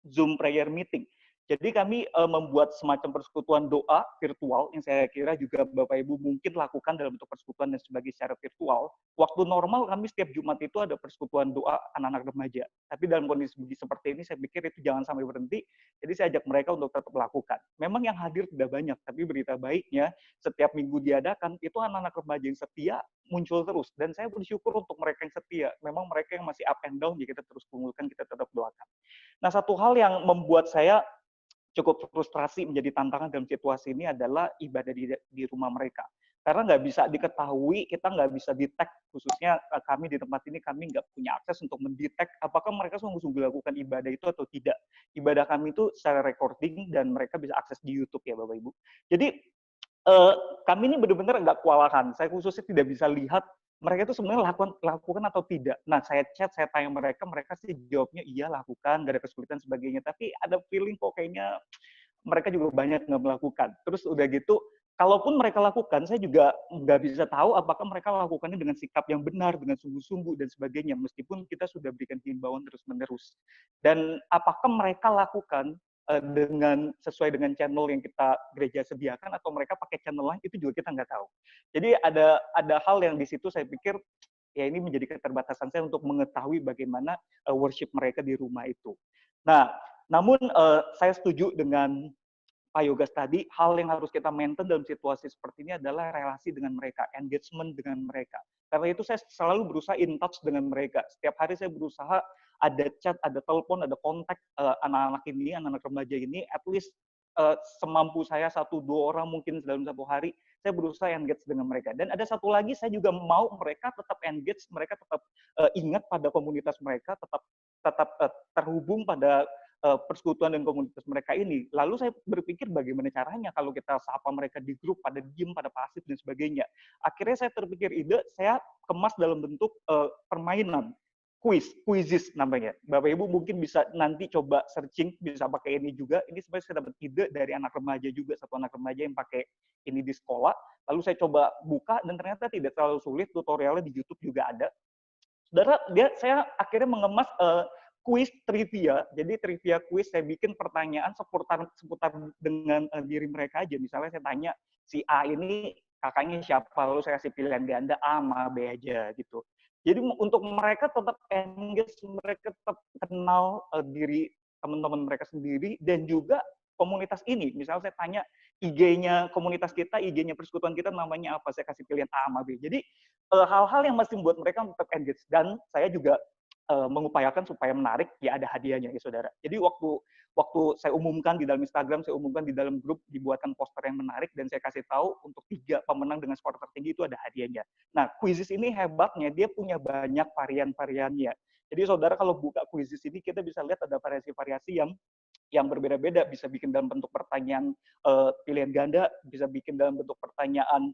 Zoom prayer meeting. Jadi kami membuat semacam persekutuan doa virtual yang saya kira juga Bapak Ibu mungkin lakukan dalam bentuk persekutuan dan sebagainya secara virtual. Waktu normal kami setiap Jumat itu ada persekutuan doa anak-anak remaja. Tapi dalam kondisi seperti ini saya pikir itu jangan sampai berhenti. Jadi saya ajak mereka untuk tetap melakukan. Memang yang hadir tidak banyak, tapi berita baiknya setiap minggu diadakan itu anak-anak remaja yang setia muncul terus. Dan saya bersyukur untuk mereka yang setia. Memang mereka yang masih up and down, ya kita terus kumpulkan, kita tetap doakan. Nah, satu hal yang membuat saya cukup frustrasi menjadi tantangan dalam situasi ini adalah ibadah di rumah mereka. Karena nggak bisa diketahui, kita nggak bisa detect, khususnya kami di tempat ini, kami nggak punya akses untuk mendetek apakah mereka sungguh-sungguh lakukan ibadah itu atau tidak. Ibadah kami itu secara recording dan mereka bisa akses di YouTube ya Bapak Ibu. Jadi kami ini benar-benar nggak kewalahan. Saya khususnya tidak bisa lihat mereka itu sebenarnya lakukan atau tidak. Nah, saya chat, saya tanya mereka sih jawabnya iya lakukan, nggak ada kesulitan sebagainya. Tapi ada feeling kok kayaknya mereka juga banyak nggak melakukan. Terus udah gitu, kalaupun mereka lakukan, saya juga nggak bisa tahu apakah mereka lakukannya dengan sikap yang benar, dengan sungguh-sungguh dan sebagainya. Meskipun kita sudah berikan himbauan terus-menerus. Dan apakah mereka lakukan dengan sesuai dengan channel yang kita gereja sediakan atau mereka pakai channel lain itu juga kita nggak tahu. Jadi ada hal yang di situ saya pikir ya ini menjadi keterbatasan saya untuk mengetahui bagaimana worship mereka di rumah itu. Nah, namun saya setuju dengan Pak Yogas tadi, hal yang harus kita maintain dalam situasi seperti ini adalah relasi dengan mereka, engagement dengan mereka. Karena itu saya selalu berusaha in touch dengan mereka. Setiap hari saya berusaha ada chat, ada telepon, ada kontak anak-anak ini, anak-anak remaja ini, at least semampu saya 1-2 orang mungkin dalam satu hari, saya berusaha engage dengan mereka. Dan ada satu lagi, saya juga mau mereka tetap engage, mereka tetap ingat pada komunitas mereka, tetap terhubung pada persekutuan dan komunitas mereka ini. Lalu saya berpikir bagaimana caranya kalau kita sapa mereka di grup, pada diem, pada pasif, dan sebagainya. Akhirnya saya terpikir ide, saya kemas dalam bentuk permainan. Quizzes namanya. Bapak Ibu mungkin bisa nanti coba searching, bisa pakai ini juga. Ini sebenarnya saya dapat ide dari anak remaja juga, satu anak remaja yang pakai ini di sekolah. Lalu saya coba buka dan ternyata tidak terlalu sulit, tutorialnya di YouTube juga ada. Saudara, saya akhirnya mengemas kuis trivia. Jadi trivia kuis saya bikin pertanyaan seputar dengan diri mereka aja. Misalnya saya tanya si A ini kakaknya siapa, lalu saya kasih pilihan ganda A sama B aja gitu. Jadi untuk mereka tetap engage, mereka tetap kenal diri teman-teman mereka sendiri dan juga komunitas ini. Misalnya saya tanya IG-nya komunitas kita, IG-nya persekutuan kita namanya apa, saya kasih pilihan A sama B. Jadi hal-hal yang masih membuat mereka tetap engage, dan saya juga mengupayakan supaya menarik, ya ada hadiahnya ya saudara. Jadi waktu saya umumkan di dalam Instagram, saya umumkan di dalam grup, dibuatkan poster yang menarik dan saya kasih tahu untuk 3 pemenang dengan skor tertinggi itu ada hadiahnya. Nah, Quizizz ini hebatnya dia punya banyak varian-variannya. Jadi saudara kalau buka Quizizz ini kita bisa lihat ada variasi-variasi yang berbeda-beda, bisa bikin dalam bentuk pertanyaan pilihan ganda, bisa bikin dalam bentuk pertanyaan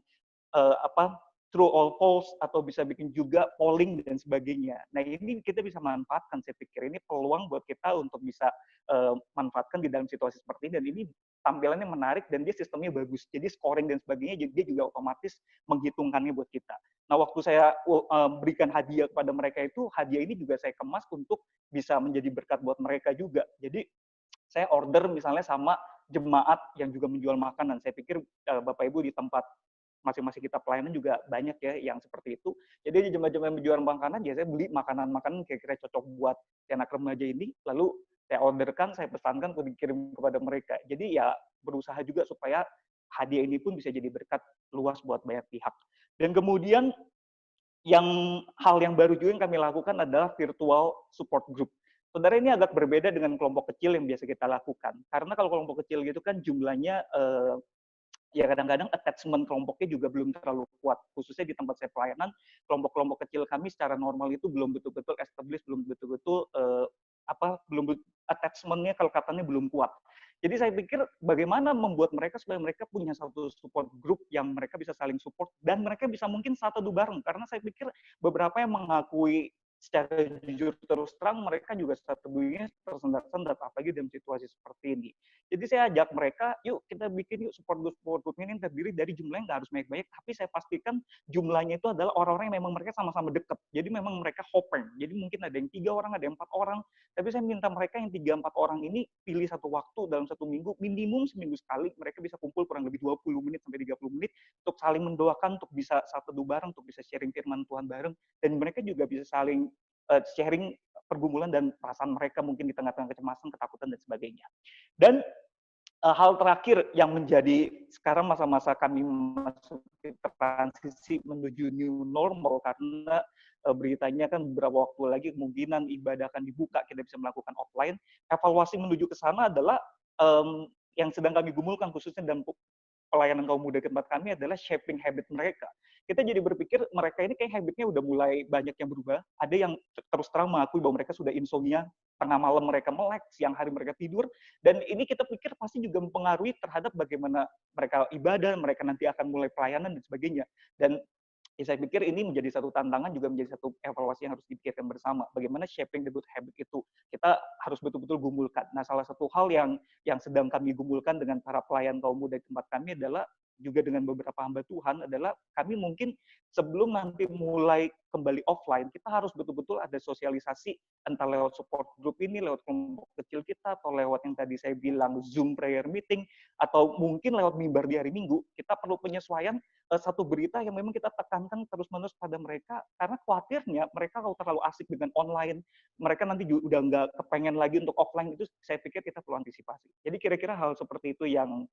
true or false, atau bisa bikin juga polling dan sebagainya. Nah, ini kita bisa manfaatkan, saya pikir ini peluang buat kita untuk bisa manfaatkan di dalam situasi seperti ini, dan ini tampilannya menarik dan dia sistemnya bagus. Jadi scoring dan sebagainya dia juga otomatis menghitungkannya buat kita. Nah, waktu saya berikan hadiah kepada mereka itu, hadiah ini juga saya kemas untuk bisa menjadi berkat buat mereka juga. Jadi saya order misalnya sama jemaat yang juga menjual makanan. Saya pikir Bapak Ibu di tempat masing-masing kita pelayanan juga banyak ya yang seperti itu. Jadi di jemaat-jemaat yang menjual makanan, ya saya beli makanan-makanan kira-kira cocok buat anak remaja ini, lalu saya orderkan, saya pesankan untuk dikirim kepada mereka. Jadi ya berusaha juga supaya hadiah ini pun bisa jadi berkat luas buat banyak pihak. Dan kemudian hal yang baru juga yang kami lakukan adalah virtual support group. Saudara, ini agak berbeda dengan kelompok kecil yang biasa kita lakukan. Karena kalau kelompok kecil gitu kan jumlahnya ya kadang-kadang attachment kelompoknya juga belum terlalu kuat. Khususnya di tempat saya pelayanan, kelompok-kelompok kecil kami secara normal itu belum betul-betul established, belum betul-betul attachment-nya, kelekatannya belum kuat. Jadi saya pikir bagaimana membuat mereka supaya mereka punya satu support group yang mereka bisa saling support dan mereka bisa mungkin satu bareng. Karena saya pikir beberapa yang mengakui secara jujur terus terang mereka juga strateginya tersendat-sendat apalagi dalam situasi seperti ini. Jadi saya ajak mereka, yuk kita bikin yuk support group ini terdiri dari jumlahnya nggak harus banyak-banyak, tapi saya pastikan jumlahnya itu adalah orang-orang yang memang mereka sama-sama dekat. Jadi memang mereka hopeng. Jadi mungkin ada yang 3 orang, ada yang 4 orang, tapi saya minta mereka yang 3-4 orang ini pilih satu waktu dalam 1 minggu, minimum seminggu sekali, mereka bisa kumpul kurang lebih 20 menit sampai 30 menit untuk saling mendoakan, untuk bisa satu bareng, untuk bisa sharing firman Tuhan bareng, dan mereka juga bisa saling sharing pergumulan dan perasaan mereka mungkin di tengah-tengah kecemasan, ketakutan, dan sebagainya. Dan hal terakhir yang menjadi sekarang masa-masa kami memasuki transisi menuju new normal, karena beritanya kan beberapa waktu lagi kemungkinan ibadah akan dibuka, kita bisa melakukan offline. Evaluasi menuju ke sana adalah yang sedang kami gumulkan khususnya dalam pelayanan kaum muda tempat kami adalah shaping habit mereka. Kita jadi berpikir mereka ini kayak habitnya udah mulai banyak yang berubah. Ada yang terus terang mengakui bahwa mereka sudah insomnia, tengah malam mereka melek, siang hari mereka tidur, dan ini kita pikir pasti juga mempengaruhi terhadap bagaimana mereka ibadah, mereka nanti akan mulai pelayanan dan sebagainya. Dan ya, saya pikir ini menjadi satu tantangan, juga menjadi satu evaluasi yang harus dipikirkan bersama. Bagaimana shaping the good habit itu kita harus betul-betul gumulkan. Nah, salah satu hal yang sedang kami gumulkan dengan para pelayan kaum muda di tempat kami adalah juga dengan beberapa hamba Tuhan adalah kami mungkin sebelum nanti mulai kembali offline, kita harus betul-betul ada sosialisasi entah lewat support group ini, lewat kelompok kecil kita, atau lewat yang tadi saya bilang Zoom prayer meeting, atau mungkin lewat mimbar di hari Minggu. Kita perlu penyesuaian satu berita yang memang kita tekankan terus-menerus pada mereka, karena khawatirnya mereka kalau terlalu asik dengan online, mereka nanti udah nggak kepengen lagi untuk offline. Itu saya pikir kita perlu antisipasi. Jadi kira-kira hal seperti itu yang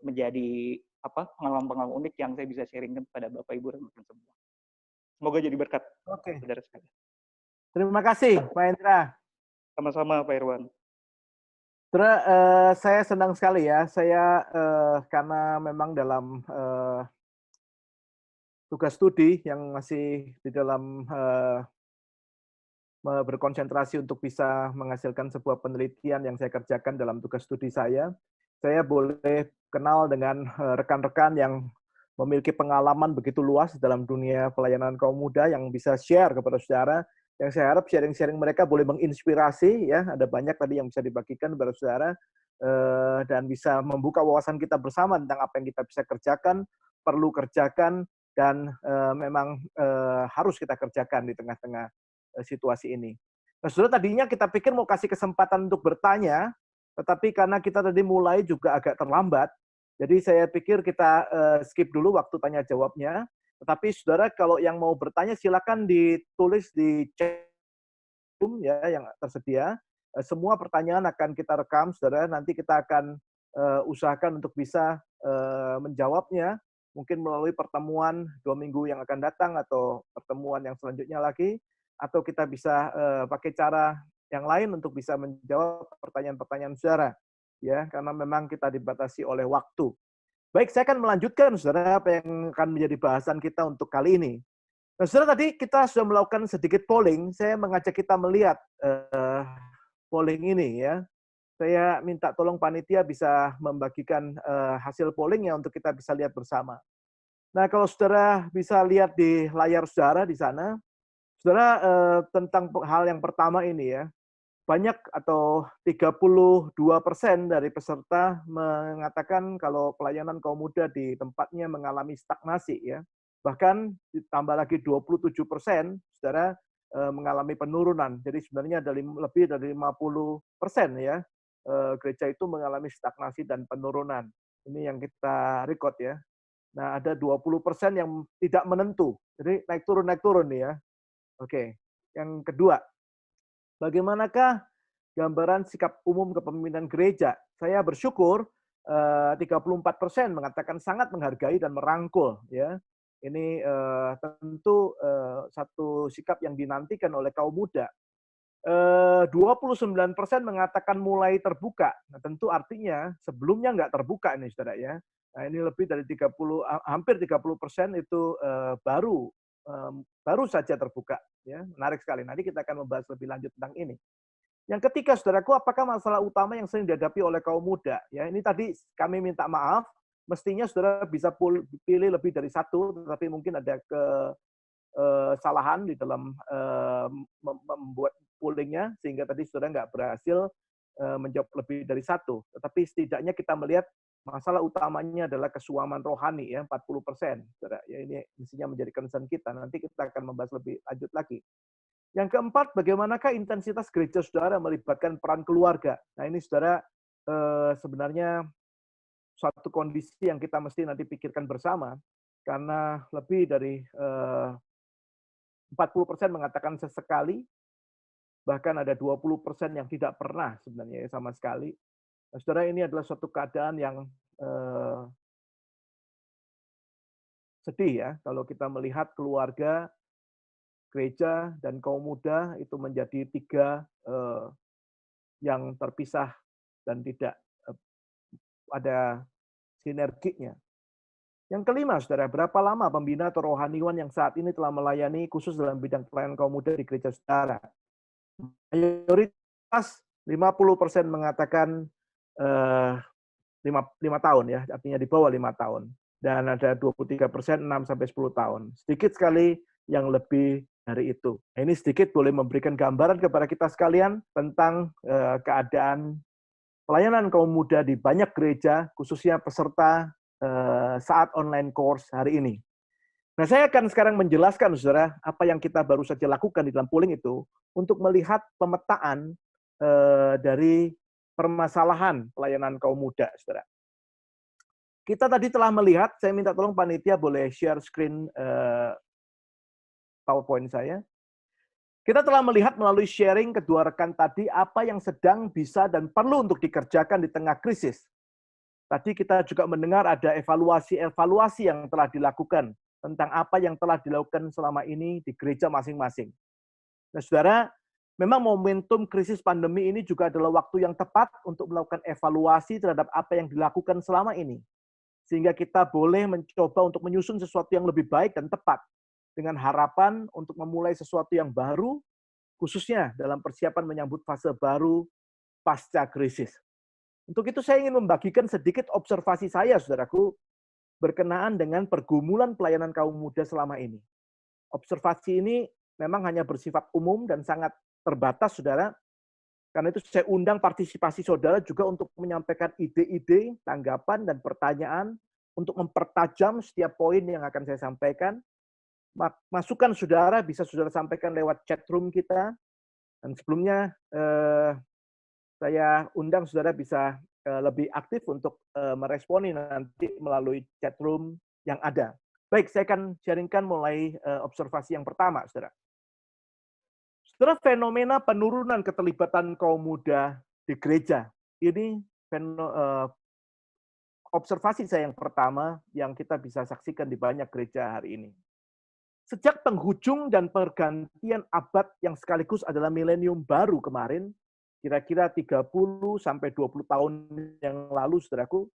menjadi pengalaman-pengalaman unik yang saya bisa sharingkan kepada Bapak Ibu dan teman semua. Semoga jadi berkat. Oke. Saudara sekalian. Terima kasih, Pak Hendra. Sama-sama, Pak Irwan. Saya senang sekali ya. Saya karena memang dalam tugas studi yang masih di dalam berkonsentrasi untuk bisa menghasilkan sebuah penelitian yang saya kerjakan dalam tugas studi saya boleh kenal dengan rekan-rekan yang memiliki pengalaman begitu luas dalam dunia pelayanan kaum muda yang bisa share kepada saudara, yang saya harap sharing-sharing mereka boleh menginspirasi, ya, ada banyak tadi yang bisa dibagikan kepada saudara, dan bisa membuka wawasan kita bersama tentang apa yang kita bisa kerjakan, perlu kerjakan, dan memang harus kita kerjakan di tengah-tengah situasi ini. Nah, saudara, tadinya kita pikir mau kasih kesempatan untuk bertanya, tetapi karena kita tadi mulai juga agak terlambat, jadi saya pikir kita skip dulu waktu tanya jawabnya. Tetapi saudara, kalau yang mau bertanya silakan ditulis di chat room ya yang tersedia. Semua pertanyaan akan kita rekam, saudara. Nanti kita akan usahakan untuk bisa menjawabnya, mungkin melalui pertemuan 2 minggu yang akan datang atau pertemuan yang selanjutnya lagi, atau kita bisa pakai cara yang lain untuk bisa menjawab pertanyaan-pertanyaan saudara, ya, karena memang kita dibatasi oleh waktu. Baik, saya akan melanjutkan, saudara, apa yang akan menjadi bahasan kita untuk kali ini. Nah, saudara, tadi kita sudah melakukan sedikit polling. Saya mengajak kita melihat polling ini, ya. Saya minta tolong panitia bisa membagikan hasil pollingnya untuk kita bisa lihat bersama. Nah, kalau saudara bisa lihat di layar saudara di sana, saudara, tentang hal yang pertama ini ya, banyak atau 32% dari peserta mengatakan kalau pelayanan kaum muda di tempatnya mengalami stagnasi ya. Bahkan ditambah lagi 27%, saudara, mengalami penurunan. Jadi sebenarnya ada lebih dari 50% ya, gereja itu mengalami stagnasi dan penurunan. Ini yang kita record ya. Nah, ada 20% yang tidak menentu. Jadi naik turun nih ya. Oke. Yang kedua, bagaimanakah gambaran sikap umum kepemimpinan gereja? Saya bersyukur 34% mengatakan sangat menghargai dan merangkul ya. Ini tentu satu sikap yang dinantikan oleh kaum muda. 29% mengatakan mulai terbuka. Nah, tentu artinya sebelumnya nggak terbuka ini, saudara ya. Nah, ini lebih dari 30, hampir 30% itu baru saja terbuka. Ya, menarik sekali. Nanti kita akan membahas lebih lanjut tentang ini. Yang ketiga, saudaraku, apakah masalah utama yang sering dihadapi oleh kaum muda? Ya, ini tadi kami minta maaf. Mestinya saudara bisa pilih lebih dari satu, tetapi mungkin ada kesalahan di dalam membuat pollingnya, sehingga tadi saudara nggak berhasil menjawab lebih dari satu. Tetapi setidaknya kita melihat masalah utamanya adalah kesuaman rohani ya, 40%. Saudara. Ya, ini mestinya menjadi concern kita. Nanti kita akan membahas lebih lanjut lagi. Yang keempat, bagaimanakah intensitas gereja saudara melibatkan peran keluarga? Nah, ini saudara sebenarnya suatu kondisi yang kita mesti nanti pikirkan bersama, karena lebih dari 40% mengatakan sesekali, bahkan ada 20% yang tidak pernah sebenarnya ya, sama sekali. Nah, saudara, ini adalah suatu keadaan yang sedih ya, kalau kita melihat keluarga, gereja, dan kaum muda itu menjadi tiga yang terpisah dan tidak ada sinerginya. Yang kelima, saudara, berapa lama pembina atau rohaniwan yang saat ini telah melayani khusus dalam bidang pelayanan kaum muda di gereja saudara? Mayoritas 50% mengatakan 5 tahun ya, artinya di bawah 5 tahun. Dan ada 23% 6 sampai 10 tahun. Sedikit sekali yang lebih dari itu. Nah, ini sedikit boleh memberikan gambaran kepada kita sekalian tentang keadaan pelayanan kaum muda di banyak gereja, khususnya peserta saat online course hari ini. Nah, saya akan sekarang menjelaskan, saudara, apa yang kita baru saja lakukan di dalam polling itu untuk melihat pemetaan dari permasalahan pelayanan kaum muda, saudara. Kita tadi telah melihat, saya minta tolong panitia boleh share screen PowerPoint saya. Kita telah melihat melalui sharing kedua rekan tadi apa yang sedang bisa dan perlu untuk dikerjakan di tengah krisis. Tadi kita juga mendengar ada evaluasi-evaluasi yang telah dilakukan tentang apa yang telah dilakukan selama ini di gereja masing-masing. Nah, saudara, memang momentum krisis pandemi ini juga adalah waktu yang tepat untuk melakukan evaluasi terhadap apa yang dilakukan selama ini. Sehingga kita boleh mencoba untuk menyusun sesuatu yang lebih baik dan tepat, dengan harapan untuk memulai sesuatu yang baru, khususnya dalam persiapan menyambut fase baru pasca krisis. Untuk itu saya ingin membagikan sedikit observasi saya, saudaraku, berkenaan dengan pergumulan pelayanan kaum muda selama ini. Observasi ini memang hanya bersifat umum dan sangat terbatas, saudara. Karena itu saya undang partisipasi saudara juga untuk menyampaikan ide-ide, tanggapan, dan pertanyaan untuk mempertajam setiap poin yang akan saya sampaikan. Masukan saudara bisa saudara sampaikan lewat chat room kita, Dan sebelumnya saya undang saudara bisa lebih aktif untuk meresponi nanti melalui chat room yang ada. Baik, saya akan sharingkan mulai observasi yang pertama, saudara. Saudara, fenomena penurunan keterlibatan kaum muda di gereja ini observasi saya yang pertama yang kita bisa saksikan di banyak gereja hari ini. Sejak penghujung dan pergantian abad yang sekaligus adalah milenium baru kemarin, kira-kira 30 sampai 20 tahun yang lalu, saudaraku,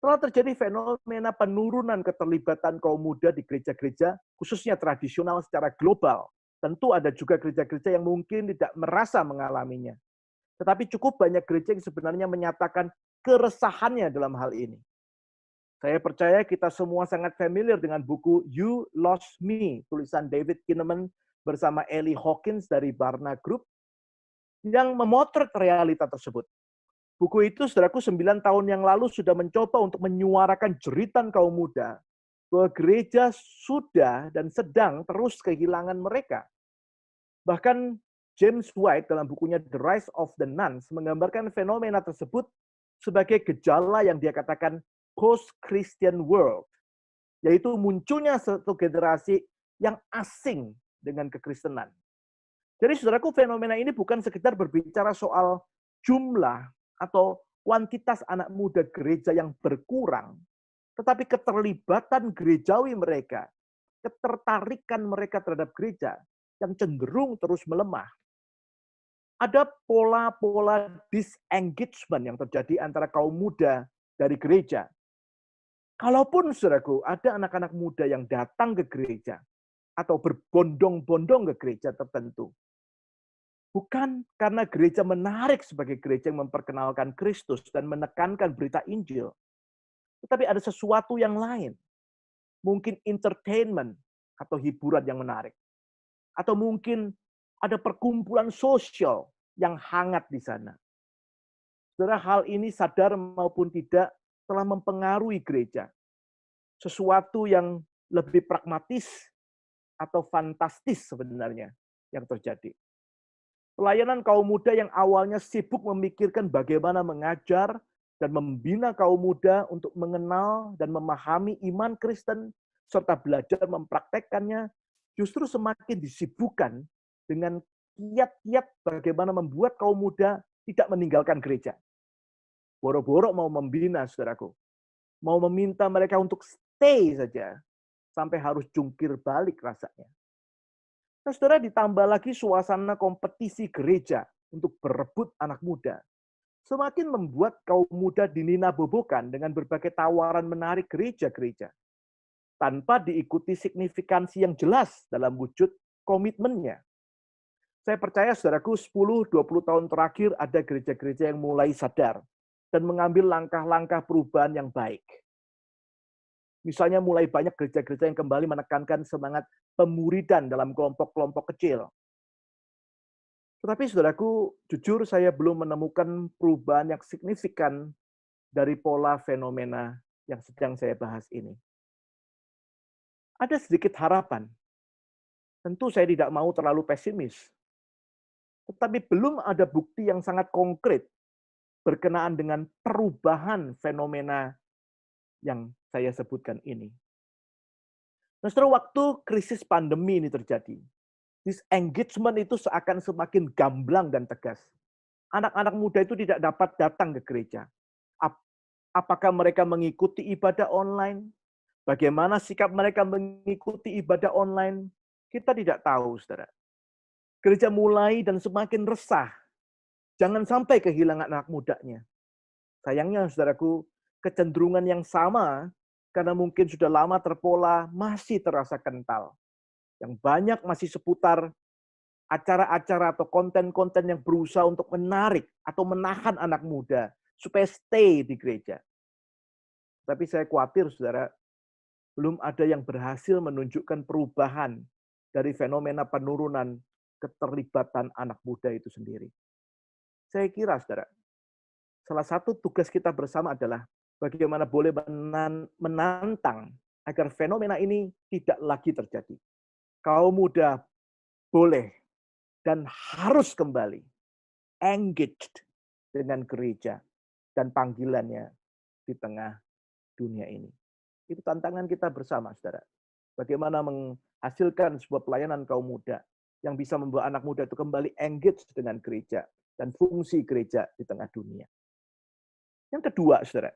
telah terjadi fenomena penurunan keterlibatan kaum muda di gereja-gereja, khususnya tradisional secara global. Tentu ada juga gereja-gereja yang mungkin tidak merasa mengalaminya. Tetapi cukup banyak gereja yang sebenarnya menyatakan keresahannya dalam hal ini. Saya percaya kita semua sangat familiar dengan buku You Lost Me, tulisan David Kinnaman bersama Ellie Hawkins dari Barna Group, yang memotret realita tersebut. Buku itu, saudaraku, 9 tahun yang lalu sudah mencoba untuk menyuarakan jeritan kaum muda bahwa gereja sudah dan sedang terus kehilangan mereka. Bahkan James White dalam bukunya The Rise of the Nuns menggambarkan fenomena tersebut sebagai gejala yang dia katakan post-Christian world, yaitu munculnya satu generasi yang asing dengan kekristenan. Jadi saudaraku, fenomena ini bukan sekedar berbicara soal jumlah atau kuantitas anak muda gereja yang berkurang, tetapi keterlibatan gerejawi mereka, ketertarikan mereka terhadap gereja yang cenderung terus melemah. Ada pola-pola disengagement yang terjadi antara kaum muda dari gereja. Kalaupun, saudaraku, ada anak-anak muda yang datang ke gereja atau berbondong-bondong ke gereja tertentu, bukan karena gereja menarik sebagai gereja yang memperkenalkan Kristus dan menekankan berita Injil, tetapi ada sesuatu yang lain. Mungkin entertainment atau hiburan yang menarik. Atau mungkin ada perkumpulan sosial yang hangat di sana. Saudara, hal ini sadar maupun tidak telah mempengaruhi gereja. Sesuatu yang lebih pragmatis atau fantastis sebenarnya yang terjadi. Pelayanan kaum muda yang awalnya sibuk memikirkan bagaimana mengajar dan membina kaum muda untuk mengenal dan memahami iman Kristen serta belajar mempraktekkannya, justru semakin disibukkan dengan kiat-kiat bagaimana membuat kaum muda tidak meninggalkan gereja. Boro-boro mau membina, saudaraku. Mau meminta mereka untuk stay saja, sampai harus jungkir balik rasanya. Nah, saudara, ditambah lagi suasana kompetisi gereja untuk berebut anak muda. Semakin membuat kaum muda dininabobokan dengan berbagai tawaran menarik gereja-gereja. Tanpa diikuti signifikansi yang jelas dalam wujud komitmennya. Saya percaya, saudaraku, 10-20 tahun terakhir ada gereja-gereja yang mulai sadar dan mengambil langkah-langkah perubahan yang baik. Misalnya mulai banyak gereja-gereja yang kembali menekankan semangat pemuridan dalam kelompok-kelompok kecil. Tetapi saudaraku, jujur saya belum menemukan perubahan yang signifikan dari pola fenomena yang sedang saya bahas ini. Ada sedikit harapan. Tentu saya tidak mau terlalu pesimis. Tetapi belum ada bukti yang sangat konkret berkenaan dengan perubahan fenomena yang saya sebutkan ini. Nah, setelah waktu krisis pandemi ini terjadi, disengagement itu seakan semakin gamblang dan tegas. Anak-anak muda itu tidak dapat datang ke gereja. Apakah mereka mengikuti ibadah online? Bagaimana sikap mereka mengikuti ibadah online? Kita tidak tahu, saudara. Gereja mulai dan semakin resah. Jangan sampai kehilangan anak mudanya. Sayangnya, saudaraku, kecenderungan yang sama, karena mungkin sudah lama terpola, masih terasa kental. Yang banyak masih seputar acara-acara atau konten-konten yang berusaha untuk menarik atau menahan anak muda supaya stay di gereja. Tapi saya khawatir, saudara, belum ada yang berhasil menunjukkan perubahan dari fenomena penurunan keterlibatan anak muda itu sendiri. Saya kira, saudara, salah satu tugas kita bersama adalah bagaimana boleh menantang agar fenomena ini tidak lagi terjadi. Kaum muda boleh dan harus kembali engaged dengan gereja dan panggilannya di tengah dunia ini. Itu tantangan kita bersama, saudara. Bagaimana menghasilkan sebuah pelayanan kaum muda yang bisa membawa anak muda itu kembali engage dengan gereja dan fungsi gereja di tengah dunia. Yang kedua, saudara,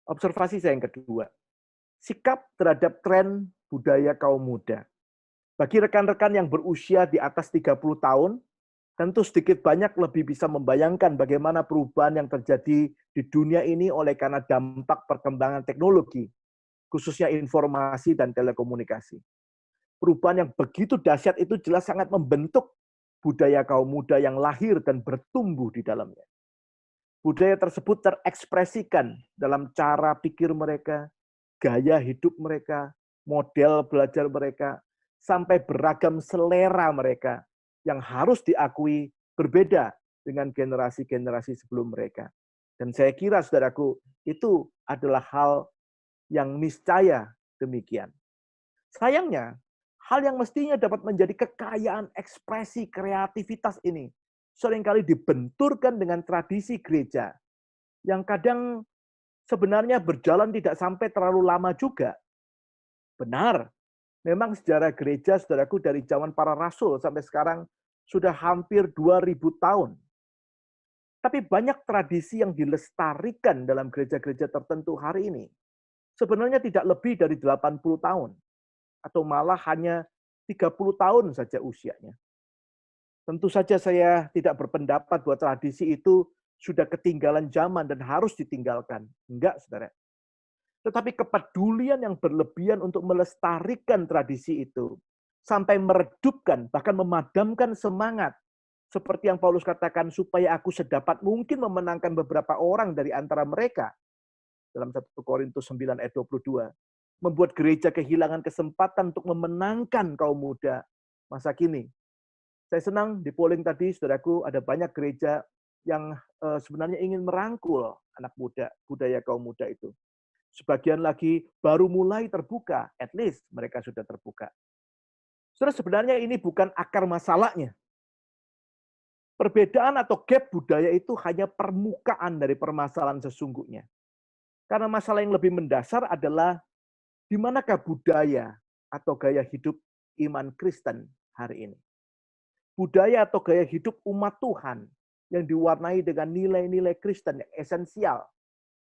observasi saya yang kedua, sikap terhadap tren budaya kaum muda. Bagi rekan-rekan yang berusia di atas 30 tahun, tentu sedikit banyak lebih bisa membayangkan bagaimana perubahan yang terjadi di dunia ini oleh karena dampak perkembangan teknologi, khususnya informasi dan telekomunikasi. Perubahan yang begitu dahsyat itu jelas sangat membentuk budaya kaum muda yang lahir dan bertumbuh di dalamnya. Budaya tersebut terekspresikan dalam cara pikir mereka, gaya hidup mereka, model belajar mereka, sampai beragam selera mereka yang harus diakui berbeda dengan generasi-generasi sebelum mereka. Dan saya kira, saudaraku, itu adalah hal yang niscaya demikian. Sayangnya, hal yang mestinya dapat menjadi kekayaan ekspresi kreativitas ini seringkali dibenturkan dengan tradisi gereja yang kadang sebenarnya berjalan tidak sampai terlalu lama juga. Benar, memang sejarah gereja, saudaraku, dari zaman para rasul sampai sekarang sudah hampir 2000 tahun. Tapi banyak tradisi yang dilestarikan dalam gereja-gereja tertentu hari ini sebenarnya tidak lebih dari 80 tahun. Atau malah hanya 30 tahun saja usianya. Tentu saja saya tidak berpendapat bahwa tradisi itu sudah ketinggalan zaman dan harus ditinggalkan. Enggak, saudara. Tetapi kepedulian yang berlebihan untuk melestarikan tradisi itu, sampai meredupkan, bahkan memadamkan semangat, seperti yang Paulus katakan, supaya aku sedapat mungkin memenangkan beberapa orang dari antara mereka, dalam 1 Korintus 9 ayat 22, membuat gereja kehilangan kesempatan untuk memenangkan kaum muda masa kini. Saya senang di polling tadi, saudaraku, ada banyak gereja yang sebenarnya ingin merangkul anak muda, budaya kaum muda itu. Sebagian lagi baru mulai terbuka, at least mereka sudah terbuka. Saudara, sebenarnya ini bukan akar masalahnya. Perbedaan atau gap budaya itu hanya permukaan dari permasalahan sesungguhnya. Karena masalah yang lebih mendasar adalah di manakah budaya atau gaya hidup iman Kristen hari ini. Budaya atau gaya hidup umat Tuhan yang diwarnai dengan nilai-nilai Kristen yang esensial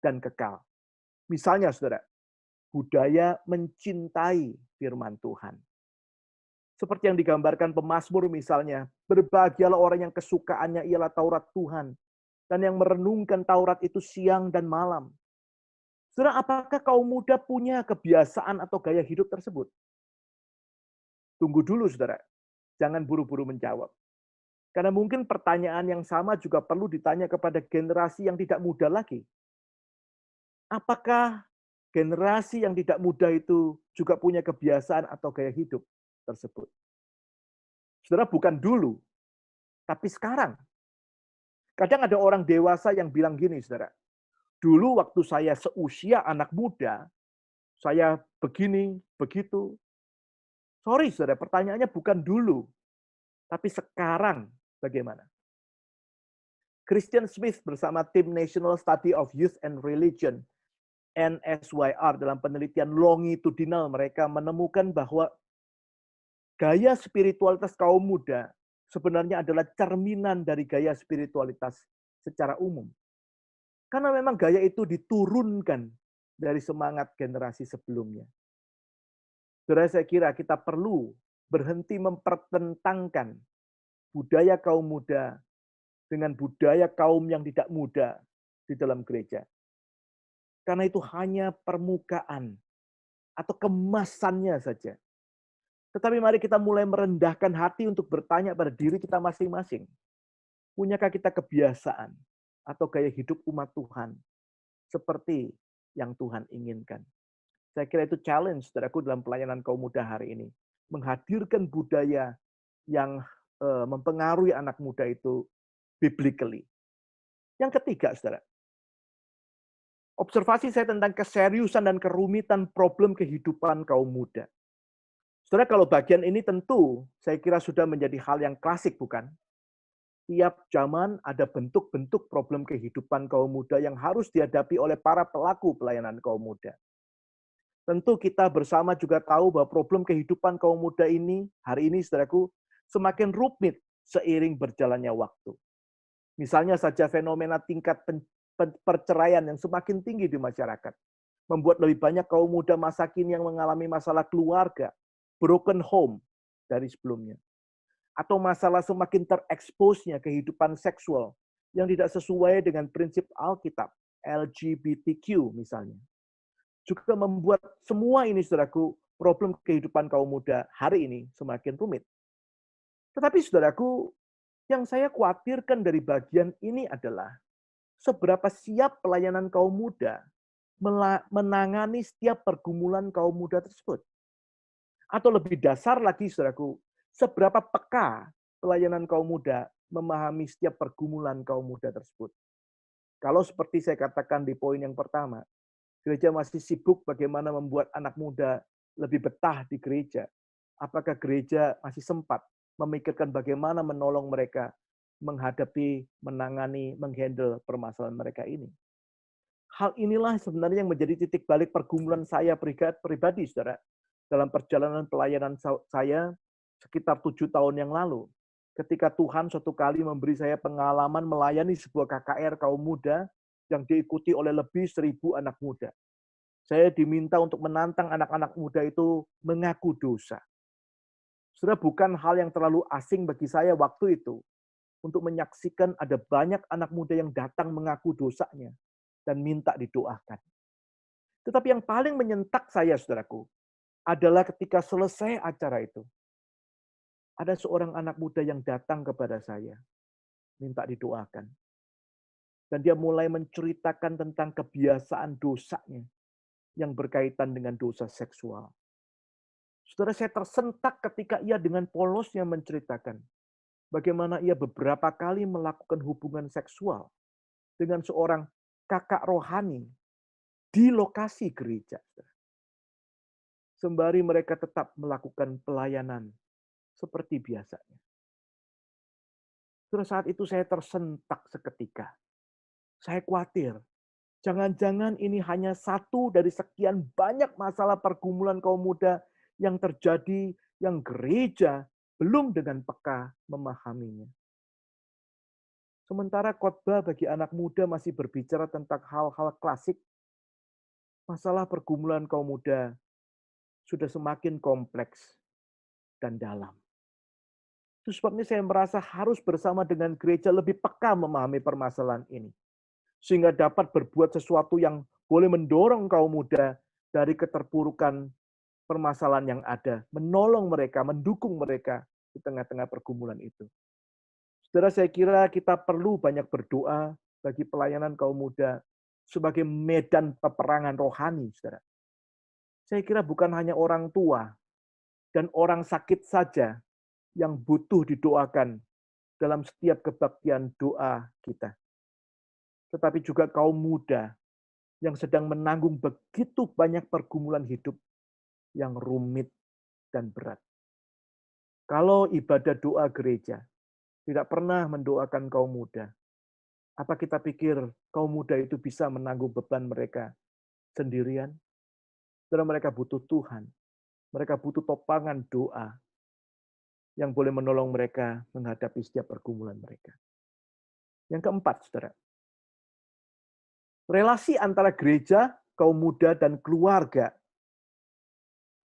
dan kekal. Misalnya, saudara, budaya mencintai firman Tuhan. Seperti yang digambarkan pemazmur misalnya, berbahagialah orang yang kesukaannya ialah Taurat Tuhan, dan yang merenungkan Taurat itu siang dan malam. Saudara, apakah kaum muda punya kebiasaan atau gaya hidup tersebut? Tunggu dulu, saudara. Jangan buru-buru menjawab. Karena mungkin pertanyaan yang sama juga perlu ditanya kepada generasi yang tidak muda lagi. Apakah generasi yang tidak muda itu juga punya kebiasaan atau gaya hidup tersebut? Saudara, bukan dulu, tapi sekarang. Kadang ada orang dewasa yang bilang gini, saudara. Dulu waktu saya seusia anak muda, saya begini, begitu. Sorry, saudara, pertanyaannya bukan dulu, tapi sekarang bagaimana? Christian Smith bersama tim National Study of Youth and Religion, NSYR, dalam penelitian longitudinal mereka menemukan bahwa gaya spiritualitas kaum muda sebenarnya adalah cerminan dari gaya spiritualitas secara umum. Karena memang gaya itu diturunkan dari semangat generasi sebelumnya. Saudara, saya kira kita perlu berhenti mempertentangkan budaya kaum muda dengan budaya kaum yang tidak muda di dalam gereja. Karena itu hanya permukaan atau kemasannya saja. Tetapi mari kita mulai merendahkan hati untuk bertanya pada diri kita masing-masing. Punyakah kita kebiasaan atau gaya hidup umat Tuhan seperti yang Tuhan inginkan? Saya kira itu challenge, saudaraku, dalam pelayanan kaum muda hari ini. Menghadirkan budaya yang mempengaruhi anak muda itu biblically. Yang ketiga, saudara. Observasi saya tentang keseriusan dan kerumitan problem kehidupan kaum muda. Saudara, kalau bagian ini tentu saya kira sudah menjadi hal yang klasik, bukan? Tiap zaman ada bentuk-bentuk problem kehidupan kaum muda yang harus dihadapi oleh para pelaku pelayanan kaum muda. Tentu kita bersama juga tahu bahwa problem kehidupan kaum muda ini, hari ini saudaraku, semakin rumit seiring berjalannya waktu. Misalnya saja fenomena tingkat perceraian yang semakin tinggi di masyarakat, membuat lebih banyak kaum muda masa kini yang mengalami masalah keluarga, broken home dari sebelumnya. Atau masalah semakin tereksposnya kehidupan seksual yang tidak sesuai dengan prinsip Alkitab, LGBTQ misalnya. Juga membuat semua ini, saudaraku, problem kehidupan kaum muda hari ini semakin rumit. Tetapi, saudaraku, yang saya khawatirkan dari bagian ini adalah seberapa siap pelayanan kaum muda menangani setiap pergumulan kaum muda tersebut. Atau lebih dasar lagi, saudaraku, seberapa peka pelayanan kaum muda memahami setiap pergumulan kaum muda tersebut. Kalau seperti saya katakan di poin yang pertama, gereja masih sibuk bagaimana membuat anak muda lebih betah di gereja. Apakah gereja masih sempat memikirkan bagaimana menolong mereka menghadapi, menangani, menghandle permasalahan mereka ini? Hal inilah sebenarnya yang menjadi titik balik pergumulan saya pribadi, saudara. Dalam perjalanan pelayanan saya sekitar 7 tahun yang lalu. Ketika Tuhan suatu kali memberi saya pengalaman melayani sebuah KKR kaum muda yang diikuti oleh lebih 1.000 anak muda. Saya diminta untuk menantang anak-anak muda itu mengaku dosa. Saudara, bukan hal yang terlalu asing bagi saya waktu itu untuk menyaksikan ada banyak anak muda yang datang mengaku dosanya dan minta didoakan. Tetapi yang paling menyentak saya, saudaraku, adalah ketika selesai acara itu, ada seorang anak muda yang datang kepada saya, minta didoakan. Dan dia mulai menceritakan tentang kebiasaan dosanya yang berkaitan dengan dosa seksual. Saudara, saya tersentak ketika ia dengan polosnya menceritakan bagaimana ia beberapa kali melakukan hubungan seksual dengan seorang kakak rohani di lokasi gereja. Sembari mereka tetap melakukan pelayanan seperti biasanya. Terus saat itu saya tersentak seketika. Saya khawatir, jangan-jangan ini hanya satu dari sekian banyak masalah pergumulan kaum muda yang terjadi, yang gereja belum dengan peka memahaminya. Sementara khotbah bagi anak muda masih berbicara tentang hal-hal klasik, masalah pergumulan kaum muda sudah semakin kompleks dan dalam. Itu sebabnya saya merasa harus bersama dengan gereja lebih peka memahami permasalahan ini. Sehingga dapat berbuat sesuatu yang boleh mendorong kaum muda dari keterpurukan permasalahan yang ada. Menolong mereka, mendukung mereka di tengah-tengah pergumulan itu. Saudara, saya kira kita perlu banyak berdoa bagi pelayanan kaum muda sebagai medan peperangan rohani, saudara. Saya kira bukan hanya orang tua dan orang sakit saja yang butuh didoakan dalam setiap kebaktian doa kita. Tetapi juga kaum muda yang sedang menanggung begitu banyak pergumulan hidup yang rumit dan berat. Kalau ibadah doa gereja tidak pernah mendoakan kaum muda, apa kita pikir kaum muda itu bisa menanggung beban mereka sendirian? Karena mereka butuh Tuhan. Mereka butuh topangan doa yang boleh menolong mereka menghadapi setiap pergumulan mereka. Yang keempat, saudara. Relasi antara gereja, kaum muda, dan keluarga.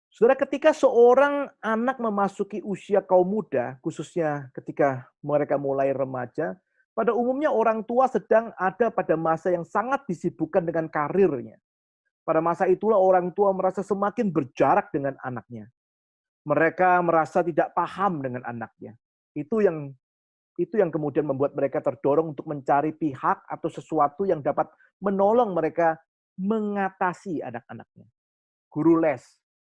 Saudara, ketika seorang anak memasuki usia kaum muda, khususnya ketika mereka mulai remaja, pada umumnya orang tua sedang ada pada masa yang sangat disibukkan dengan karirnya. Pada masa itulah orang tua merasa semakin berjarak dengan anaknya. Mereka merasa tidak paham dengan anaknya. Itu yang kemudian membuat mereka terdorong untuk mencari pihak atau sesuatu yang dapat menolong mereka mengatasi anak-anaknya. Guru les,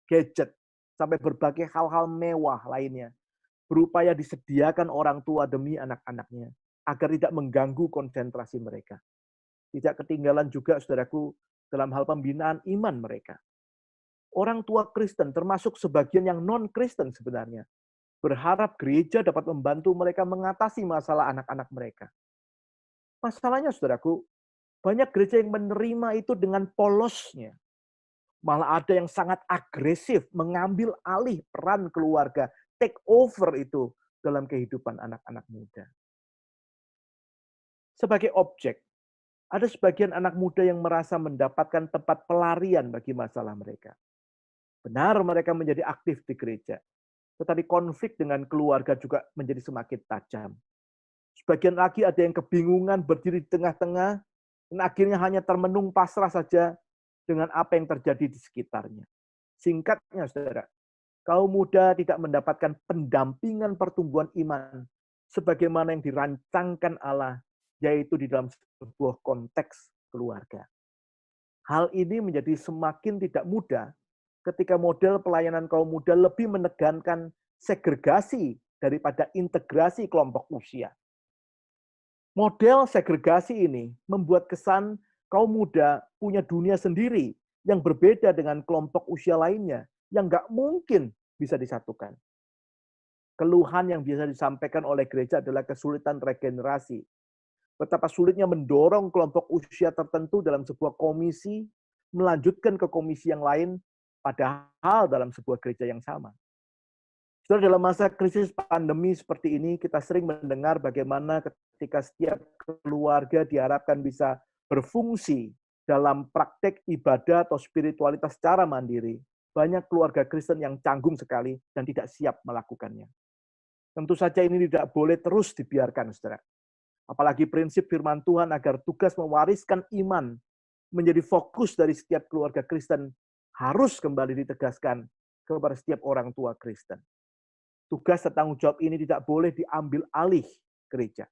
gadget, sampai berbagai hal-hal mewah lainnya berupaya disediakan orang tua demi anak-anaknya agar tidak mengganggu konsentrasi mereka. Tidak ketinggalan juga, saudaraku, dalam hal pembinaan iman mereka. orang tua Kristen, termasuk sebagian yang non-Kristen sebenarnya, berharap gereja dapat membantu mereka mengatasi masalah anak-anak mereka. Masalahnya, saudaraku, banyak gereja yang menerima itu dengan polosnya. Malah ada yang sangat agresif, mengambil alih peran keluarga, take over itu dalam kehidupan anak-anak muda. Sebagai objek, ada sebagian anak muda yang merasa mendapatkan tempat pelarian bagi masalah mereka. Benar mereka menjadi aktif di gereja, tetapi konflik dengan keluarga juga menjadi semakin tajam. Sebagian lagi ada yang kebingungan berdiri di tengah-tengah, dan akhirnya hanya termenung pasrah saja dengan apa yang terjadi di sekitarnya. Singkatnya, saudara, kaum muda tidak mendapatkan pendampingan pertumbuhan iman sebagaimana yang dirancangkan Allah, yaitu di dalam sebuah konteks keluarga. Hal ini menjadi semakin tidak mudah ketika model pelayanan kaum muda lebih menekankan segregasi daripada integrasi kelompok usia. Model segregasi ini membuat kesan kaum muda punya dunia sendiri yang berbeda dengan kelompok usia lainnya yang nggak mungkin bisa disatukan. Keluhan yang biasa disampaikan oleh gereja adalah kesulitan regenerasi. Betapa sulitnya mendorong kelompok usia tertentu dalam sebuah komisi, melanjutkan ke komisi yang lain, padahal dalam sebuah gereja yang sama. Saudara, dalam masa krisis pandemi seperti ini, kita sering mendengar bagaimana ketika setiap keluarga diharapkan bisa berfungsi dalam praktek ibadah atau spiritualitas secara mandiri, banyak keluarga Kristen yang canggung sekali dan tidak siap melakukannya. Tentu saja ini tidak boleh terus dibiarkan, saudara. Apalagi prinsip firman Tuhan agar tugas mewariskan iman menjadi fokus dari setiap keluarga Kristen harus kembali ditegaskan kepada setiap orang tua Kristen. Tugas dan tanggung jawab ini tidak boleh diambil alih gereja.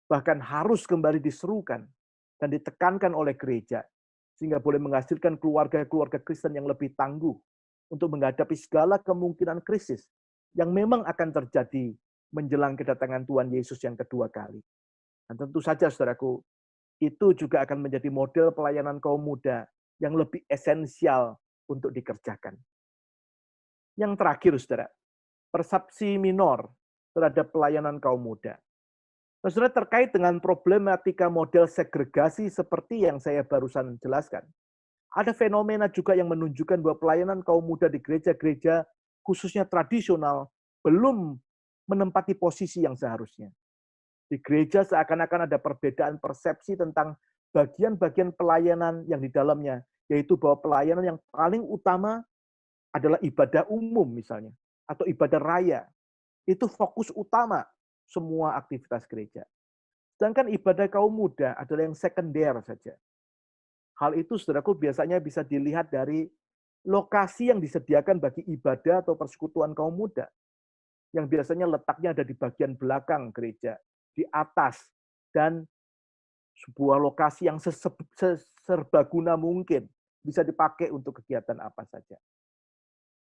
Bahkan harus kembali diserukan dan ditekankan oleh gereja, sehingga boleh menghasilkan keluarga-keluarga Kristen yang lebih tangguh untuk menghadapi segala kemungkinan krisis yang memang akan terjadi menjelang kedatangan Tuhan Yesus yang kedua kali. Dan tentu saja, saudaraku, itu juga akan menjadi model pelayanan kaum muda yang lebih esensial untuk dikerjakan. Yang terakhir, saudara, persepsi minor terhadap pelayanan kaum muda. Nah, saudara, terkait dengan problematika model segregasi seperti yang saya barusan jelaskan, ada fenomena juga yang menunjukkan bahwa pelayanan kaum muda di gereja-gereja, khususnya tradisional, belum menempati posisi yang seharusnya. Di gereja seakan-akan ada perbedaan persepsi tentang bagian-bagian pelayanan yang di dalamnya, yaitu bahwa pelayanan yang paling utama adalah ibadah umum misalnya, atau ibadah raya. Itu fokus utama semua aktivitas gereja. Sedangkan ibadah kaum muda adalah yang sekunder saja. Hal itu, saudaraku, biasanya bisa dilihat dari lokasi yang disediakan bagi ibadah atau persekutuan kaum muda. Yang biasanya letaknya ada di bagian belakang gereja, di atas, dan sebuah lokasi yang seserbaguna mungkin bisa dipakai untuk kegiatan apa saja.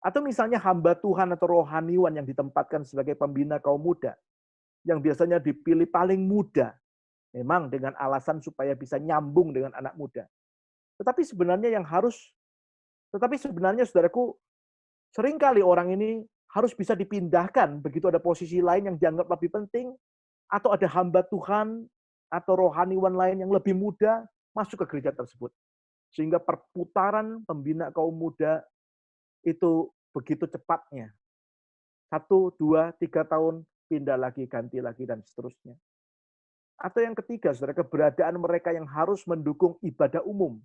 Atau misalnya hamba Tuhan atau rohaniwan yang ditempatkan sebagai pembina kaum muda, yang biasanya dipilih paling muda, memang dengan alasan supaya bisa nyambung dengan anak muda. Tetapi sebenarnya saudaraku, seringkali orang ini harus bisa dipindahkan begitu ada posisi lain yang dianggap lebih penting, atau ada hamba Tuhan atau rohaniwan lain yang lebih muda masuk ke gereja tersebut. Sehingga perputaran pembina kaum muda itu begitu cepatnya. 1, 2, 3 tahun, pindah lagi, ganti lagi, dan seterusnya. Atau yang ketiga, saudara, keberadaan mereka yang harus mendukung ibadah umum.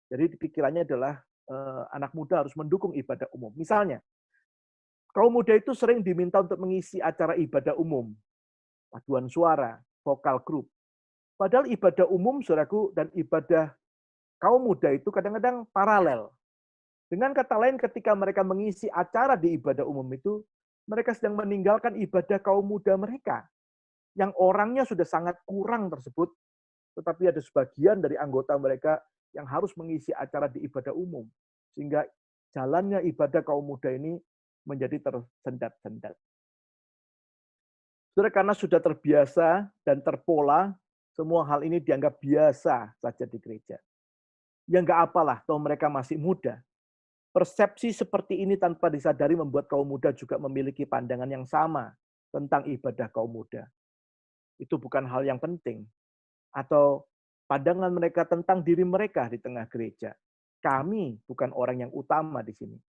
Jadi pikirannya adalah anak muda harus mendukung ibadah umum. Misalnya, kaum muda itu sering diminta untuk mengisi acara ibadah umum, paduan suara, vokal grup. Padahal ibadah umum, saudaraku, dan ibadah kaum muda itu kadang-kadang paralel. Dengan kata lain, ketika mereka mengisi acara di ibadah umum itu, mereka sedang meninggalkan ibadah kaum muda mereka, yang orangnya sudah sangat kurang tersebut, tetapi ada sebagian dari anggota mereka yang harus mengisi acara di ibadah umum, sehingga jalannya ibadah kaum muda ini menjadi tersendat-sendat. Saudara, karena sudah terbiasa dan terpola, semua hal ini dianggap biasa saja di gereja. Ya nggak apalah, toh mereka masih muda. Persepsi seperti ini tanpa disadari membuat kaum muda juga memiliki pandangan yang sama tentang ibadah kaum muda. Itu bukan hal yang penting. Atau pandangan mereka tentang diri mereka di tengah gereja. Kami bukan orang yang utama di sini.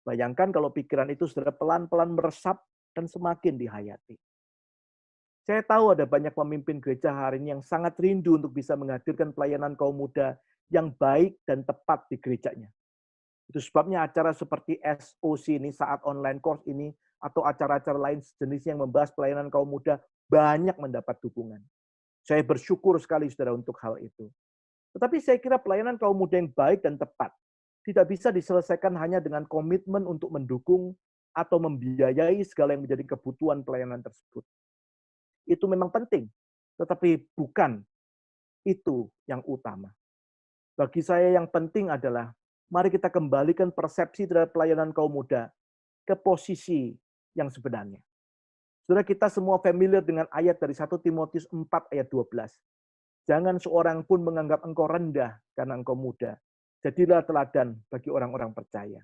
Bayangkan kalau pikiran itu sudah pelan-pelan meresap dan semakin dihayati. Saya tahu ada banyak pemimpin gereja hari ini yang sangat rindu untuk bisa menghadirkan pelayanan kaum muda yang baik dan tepat di gerejanya. Itu sebabnya acara seperti SOC ini, saat online course ini, atau acara-acara lain sejenis yang membahas pelayanan kaum muda banyak mendapat dukungan. Saya bersyukur sekali, saudara, untuk hal itu. Tetapi saya kira pelayanan kaum muda yang baik dan tepat tidak bisa diselesaikan hanya dengan komitmen untuk mendukung atau membiayai segala yang menjadi kebutuhan pelayanan tersebut. Itu memang penting, tetapi bukan itu yang utama. Bagi saya yang penting adalah, mari kita kembalikan persepsi terhadap pelayanan kaum muda ke posisi yang sebenarnya. Saudara, kita semua familiar dengan ayat dari 1 Timotius 4 ayat 12. Jangan seorang pun menganggap engkau rendah karena engkau muda. Jadilah teladan bagi orang-orang percaya.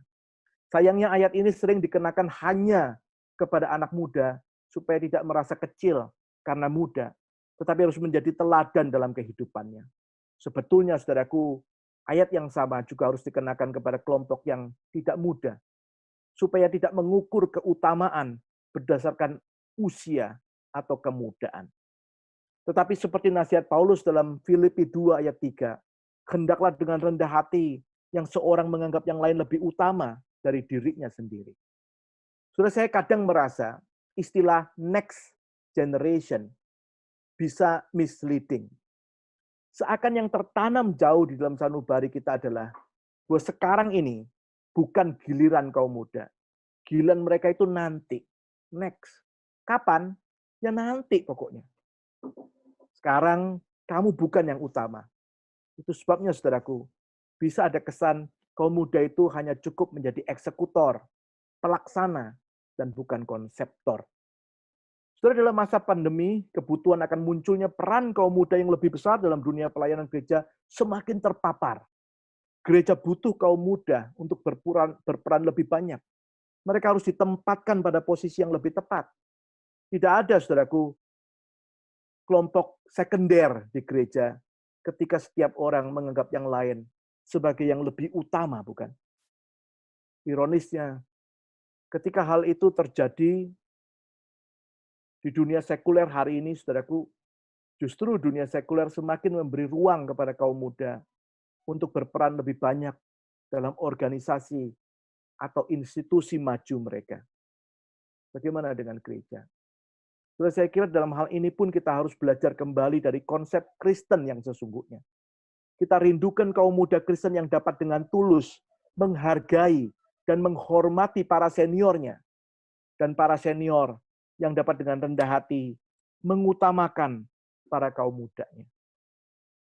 Sayangnya ayat ini sering dikenakan hanya kepada anak muda supaya tidak merasa kecil karena muda, tetapi harus menjadi teladan dalam kehidupannya. Sebetulnya, saudaraku, ayat yang sama juga harus dikenakan kepada kelompok yang tidak muda, supaya tidak mengukur keutamaan berdasarkan usia atau kemudaan. Tetapi seperti nasihat Paulus dalam Filipi 2 ayat 3, hendaklah dengan rendah hati yang seorang menganggap yang lain lebih utama dari dirinya sendiri. Saudara, saya kadang merasa istilah next generation bisa misleading. Seakan yang tertanam jauh di dalam sanubari kita adalah bahwa sekarang ini bukan giliran kaum muda. Giliran mereka itu nanti. Next. Kapan? Ya nanti pokoknya. Sekarang kamu bukan yang utama. Itu sebabnya, saudaraku, bisa ada kesan kaum muda itu hanya cukup menjadi eksekutor, pelaksana, dan bukan konseptor. Saudara, dalam masa pandemi, kebutuhan akan munculnya peran kaum muda yang lebih besar dalam dunia pelayanan gereja semakin terpapar. Gereja butuh kaum muda untuk berperan lebih banyak. Mereka harus ditempatkan pada posisi yang lebih tepat. Tidak ada, saudaraku, kelompok sekunder di gereja ketika setiap orang menganggap yang lain sebagai yang lebih utama, bukan? Ironisnya, ketika hal itu terjadi di dunia sekuler hari ini, saudaraku, justru dunia sekuler semakin memberi ruang kepada kaum muda untuk berperan lebih banyak dalam organisasi atau institusi maju mereka. Bagaimana dengan gereja? Saya kira dalam hal ini pun kita harus belajar kembali dari konsep Kristen yang sesungguhnya. Kita rindukan kaum muda Kristen yang dapat dengan tulus menghargai dan menghormati para seniornya. Dan para senior yang dapat dengan rendah hati mengutamakan para kaum mudanya.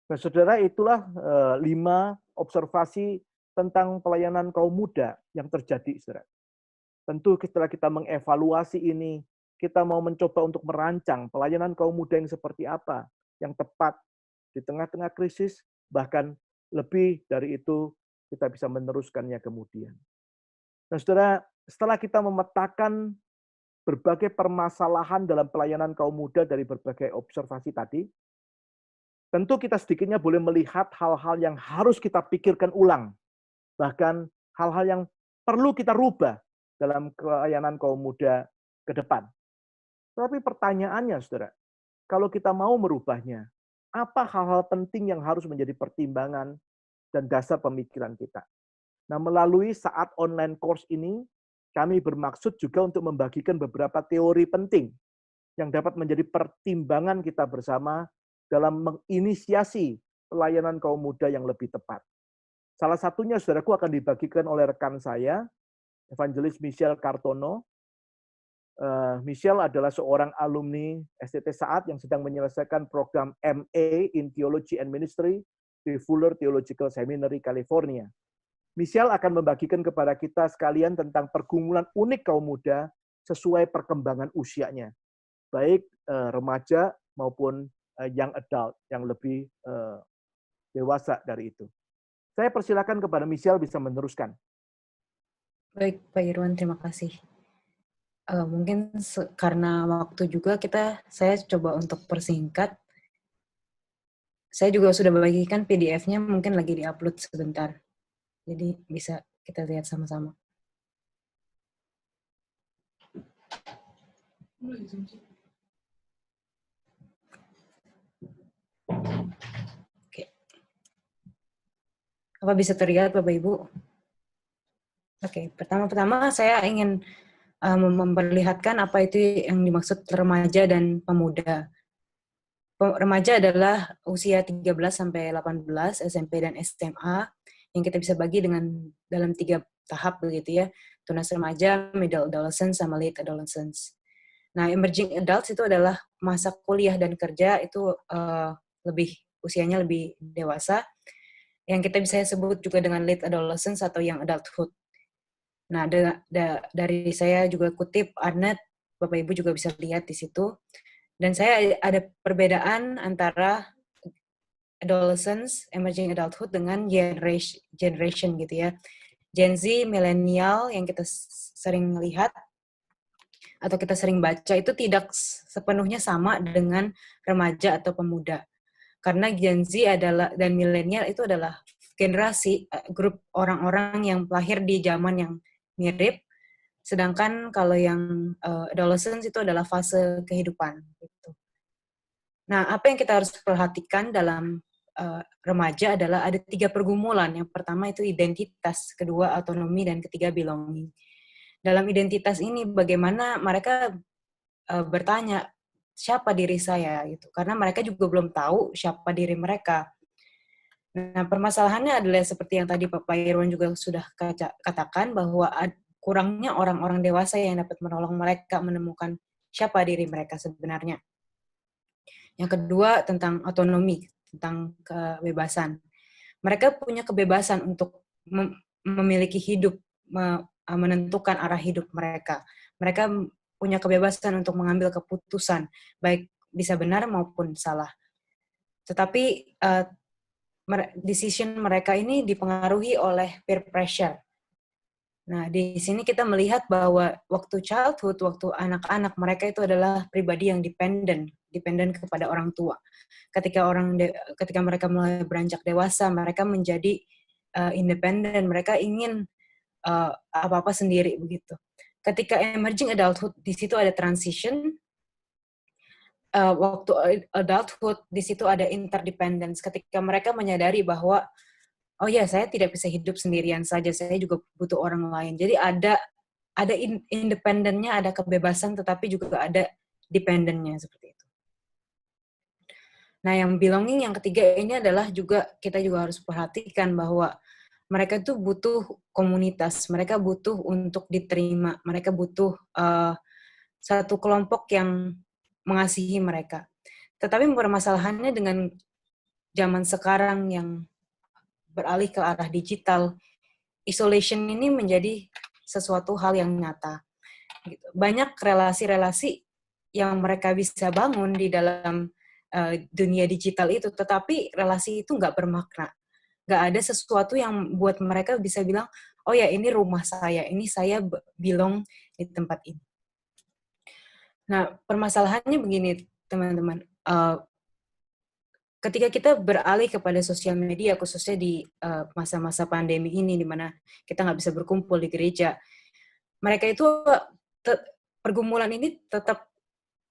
Nah, saudara, itulah 5 observasi tentang pelayanan kaum muda yang terjadi, saudara. Tentu setelah kita mengevaluasi ini, kita mau mencoba untuk merancang pelayanan kaum muda yang seperti apa, yang tepat di tengah-tengah krisis, bahkan lebih dari itu kita bisa meneruskannya kemudian. Nah, saudara, setelah kita memetakan berbagai permasalahan dalam pelayanan kaum muda dari berbagai observasi tadi, tentu kita sedikitnya boleh melihat hal-hal yang harus kita pikirkan ulang, bahkan hal-hal yang perlu kita rubah dalam pelayanan kaum muda ke depan. Tapi pertanyaannya, saudara, kalau kita mau merubahnya, apa hal-hal penting yang harus menjadi pertimbangan dan dasar pemikiran kita? Nah, melalui saat online course ini, kami bermaksud juga untuk membagikan beberapa teori penting yang dapat menjadi pertimbangan kita bersama dalam menginisiasi pelayanan kaum muda yang lebih tepat. Salah satunya, saudaraku, akan dibagikan oleh rekan saya, Evangelis Michelle Kartono. Michelle adalah seorang alumni STT Saat yang sedang menyelesaikan program MA in Theology and Ministry di Fuller Theological Seminary, California. Michelle akan membagikan kepada kita sekalian tentang pergumulan unik kaum muda sesuai perkembangan usianya, baik remaja maupun young adult yang lebih dewasa dari itu. Saya persilakan kepada Michelle bisa meneruskan. Baik, Pak Irwan, terima kasih. Mungkin karena waktu juga saya coba untuk persingkat. Saya juga sudah bagikan PDF-nya, mungkin lagi di-upload sebentar. Jadi bisa kita lihat sama-sama. Oke. Apa bisa terlihat, Bapak Ibu? Oke, pertama-tama saya ingin memperlihatkan apa itu yang dimaksud remaja dan pemuda. Remaja adalah usia 13 sampai 18, SMP dan SMA, yang kita bisa bagi dalam 3 tahap begitu ya. Tunas remaja, middle adolescence, sama late adolescence. Nah, emerging adults itu adalah masa kuliah dan kerja itu usianya lebih dewasa, yang kita bisa sebut juga dengan late adolescence atau young adulthood. Nah, dari saya juga kutip Arnett, Bapak Ibu juga bisa lihat di situ. Dan saya ada perbedaan antara adolescence, emerging adulthood dengan generation gitu ya. Gen Z, milenial yang kita sering lihat atau kita sering baca itu tidak sepenuhnya sama dengan remaja atau pemuda. Karena Gen Z dan milenial itu adalah generasi, grup orang-orang yang lahir di zaman yang mirip, sedangkan kalau yang adolescence itu adalah fase kehidupan. Gitu. Nah, apa yang kita harus perhatikan dalam remaja adalah ada 3 pergumulan. Yang pertama itu identitas, kedua autonomi, dan ketiga belonging. Dalam identitas ini bagaimana mereka bertanya, siapa diri saya? Gitu. Karena mereka juga belum tahu siapa diri mereka. Nah, permasalahannya adalah seperti yang tadi Pak Irwan juga sudah katakan, bahwa kurangnya orang-orang dewasa yang dapat menolong mereka menemukan siapa diri mereka sebenarnya. Yang kedua tentang otonomi, tentang kebebasan. Mereka punya kebebasan untuk memiliki hidup, menentukan arah hidup mereka. Mereka punya kebebasan untuk mengambil keputusan, baik bisa benar maupun salah. Tetapi decision mereka ini dipengaruhi oleh peer pressure. Nah, di sini kita melihat bahwa waktu childhood, waktu anak-anak, mereka itu adalah pribadi yang dependen kepada orang tua. Ketika mereka mulai beranjak dewasa, mereka menjadi independen, mereka ingin apa-apa sendiri begitu. Ketika emerging adulthood, di situ ada transition. Waktu adulthood, di situ ada interdependence. Ketika mereka menyadari bahwa oh ya, saya tidak bisa hidup sendirian saja, saya juga butuh orang lain. Jadi ada independennya, ada kebebasan, tetapi juga ada dependennya seperti itu. Nah, yang belonging yang ketiga ini adalah kita juga harus perhatikan bahwa mereka itu butuh komunitas, mereka butuh untuk diterima, mereka butuh satu kelompok yang mengasihi mereka. Tetapi permasalahannya dengan zaman sekarang yang beralih ke arah digital, isolation ini menjadi sesuatu hal yang nyata. Banyak relasi-relasi yang mereka bisa bangun di dalam dunia digital itu, tetapi relasi itu nggak bermakna. Nggak ada sesuatu yang buat mereka bisa bilang, oh ya ini rumah saya, ini saya belong di tempat ini. Nah, permasalahannya begini, teman-teman. Ketika kita beralih kepada sosial media, khususnya di masa-masa pandemi ini, di mana kita nggak bisa berkumpul di gereja, mereka itu pergumulan ini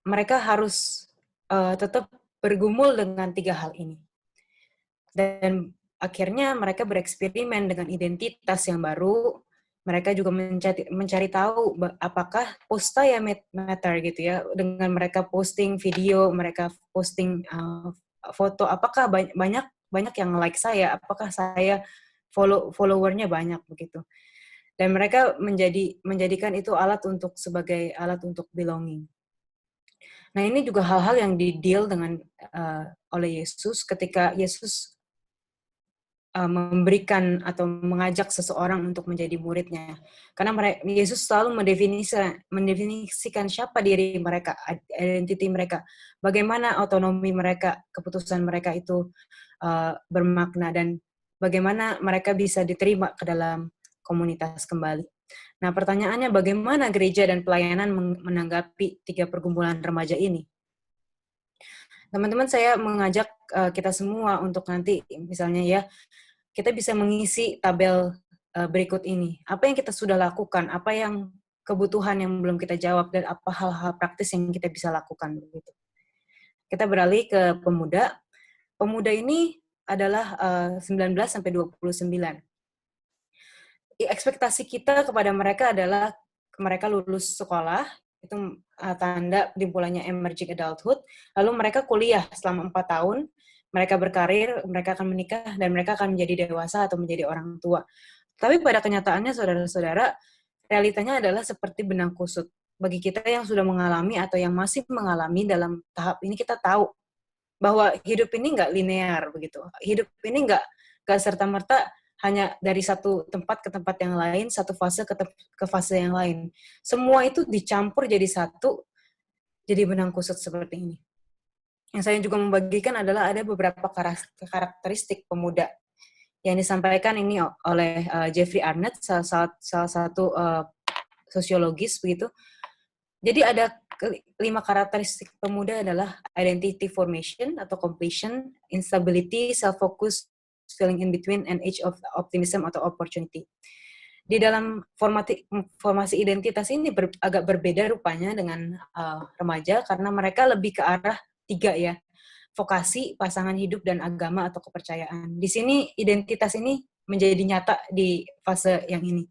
mereka harus tetap bergumul dengan 3 hal ini. Dan akhirnya mereka bereksperimen dengan identitas yang baru. Mereka juga mencari tahu apakah posta ya matter gitu ya. Dengan mereka posting video, mereka posting foto, apakah banyak yang like saya, apakah saya followernya banyak begitu. Dan mereka menjadikan itu sebagai alat untuk belonging. Nah, ini juga hal-hal yang di-deal dengan oleh Yesus ketika Yesus memberikan atau mengajak seseorang untuk menjadi muridnya. Karena Yesus selalu mendefinisikan siapa diri mereka, identiti mereka, bagaimana otonomi mereka, keputusan mereka itu bermakna, dan bagaimana mereka bisa diterima ke dalam komunitas kembali. Nah, pertanyaannya bagaimana gereja dan pelayanan menanggapi 3 pergumulan remaja ini? Teman-teman, saya mengajak kita semua untuk nanti misalnya ya, kita bisa mengisi tabel berikut ini. Apa yang kita sudah lakukan, apa yang kebutuhan yang belum kita jawab, dan apa hal-hal praktis yang kita bisa lakukan begitu. Kita beralih ke pemuda. Pemuda ini adalah 19 sampai 29. Ekspektasi kita kepada mereka adalah mereka lulus sekolah, itu tanda dimulainya emerging adulthood, lalu mereka kuliah selama 4 tahun, mereka berkarir, mereka akan menikah, dan mereka akan menjadi dewasa atau menjadi orang tua. Tapi pada kenyataannya, saudara-saudara, realitanya adalah seperti benang kusut. Bagi kita yang sudah mengalami atau yang masih mengalami dalam tahap ini, kita tahu bahwa hidup ini nggak linear begitu. Hidup ini nggak serta-merta hanya dari satu tempat ke tempat yang lain, satu fase ke fase yang lain. Semua itu dicampur jadi satu, jadi benang kusut seperti ini. Yang saya juga membagikan adalah ada beberapa karakteristik pemuda yang disampaikan ini oleh Jeffrey Arnett, salah satu sosiologis begitu. Jadi ada 5 karakteristik pemuda adalah identity formation atau completion, instability, self-focus, feeling in between, and age of optimism atau opportunity. Di dalam formasi identitas ini agak berbeda rupanya dengan remaja karena mereka lebih ke arah 3 ya, vokasi, pasangan hidup, dan agama atau kepercayaan. Di sini identitas ini menjadi nyata di fase yang ini.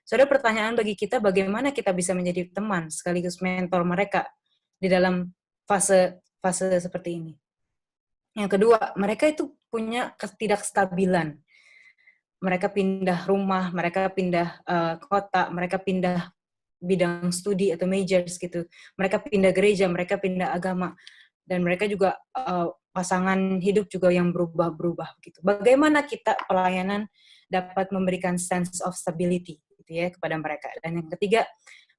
Saudara, pertanyaan bagi kita, bagaimana kita bisa menjadi teman sekaligus mentor mereka di dalam fase seperti ini. Yang kedua, mereka itu punya ketidakstabilan. Mereka pindah rumah, mereka pindah kota, mereka pindah bidang studi atau majors gitu. Mereka pindah gereja, mereka pindah agama. Dan mereka juga pasangan hidup juga yang berubah-berubah gitu. Bagaimana kita pelayanan dapat memberikan sense of stability gitu ya kepada mereka. Dan yang ketiga,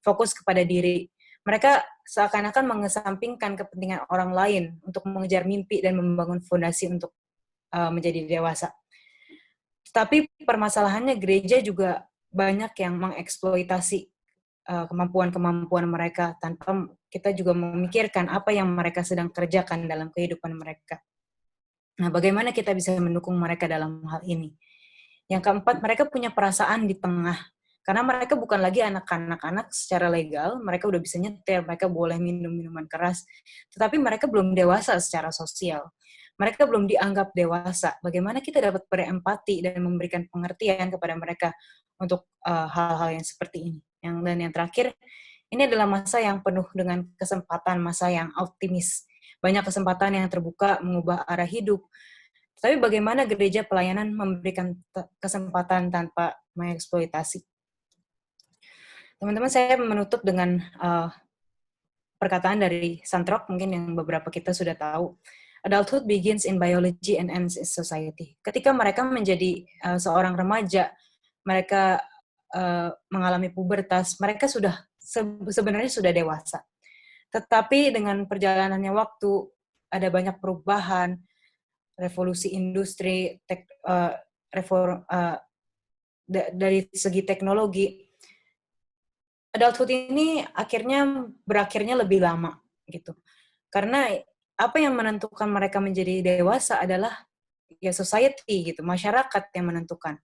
fokus kepada diri. Mereka seakan-akan mengesampingkan kepentingan orang lain untuk mengejar mimpi dan membangun fondasi untuk menjadi dewasa. Tapi permasalahannya gereja juga banyak yang mengeksploitasi kemampuan-kemampuan mereka tanpa kita juga memikirkan apa yang mereka sedang kerjakan dalam kehidupan mereka. Nah, bagaimana kita bisa mendukung mereka dalam hal ini? Yang keempat, mereka punya perasaan di tengah. Karena mereka bukan lagi anak-anak secara legal, mereka udah bisa nyetir, mereka boleh minum minuman keras, tetapi mereka belum dewasa secara sosial. Mereka belum dianggap dewasa. Bagaimana kita dapat berempati dan memberikan pengertian kepada mereka untuk hal-hal yang seperti ini. Dan yang terakhir, ini adalah masa yang penuh dengan kesempatan, masa yang optimis. Banyak kesempatan yang terbuka mengubah arah hidup. Tapi bagaimana gereja pelayanan memberikan kesempatan tanpa mengeksploitasi? Teman-teman, saya menutup dengan perkataan dari Santrok, mungkin yang beberapa kita sudah tahu. Adulthood begins in biology and ends in society. Ketika mereka menjadi seorang remaja, mereka mengalami pubertas, mereka sebenarnya sudah dewasa. Tetapi dengan perjalanannya waktu, ada banyak perubahan, revolusi industri, dari segi teknologi, adulthood ini berakhirnya lebih lama gitu. Karena apa yang menentukan mereka menjadi dewasa adalah ya society gitu, masyarakat yang menentukan.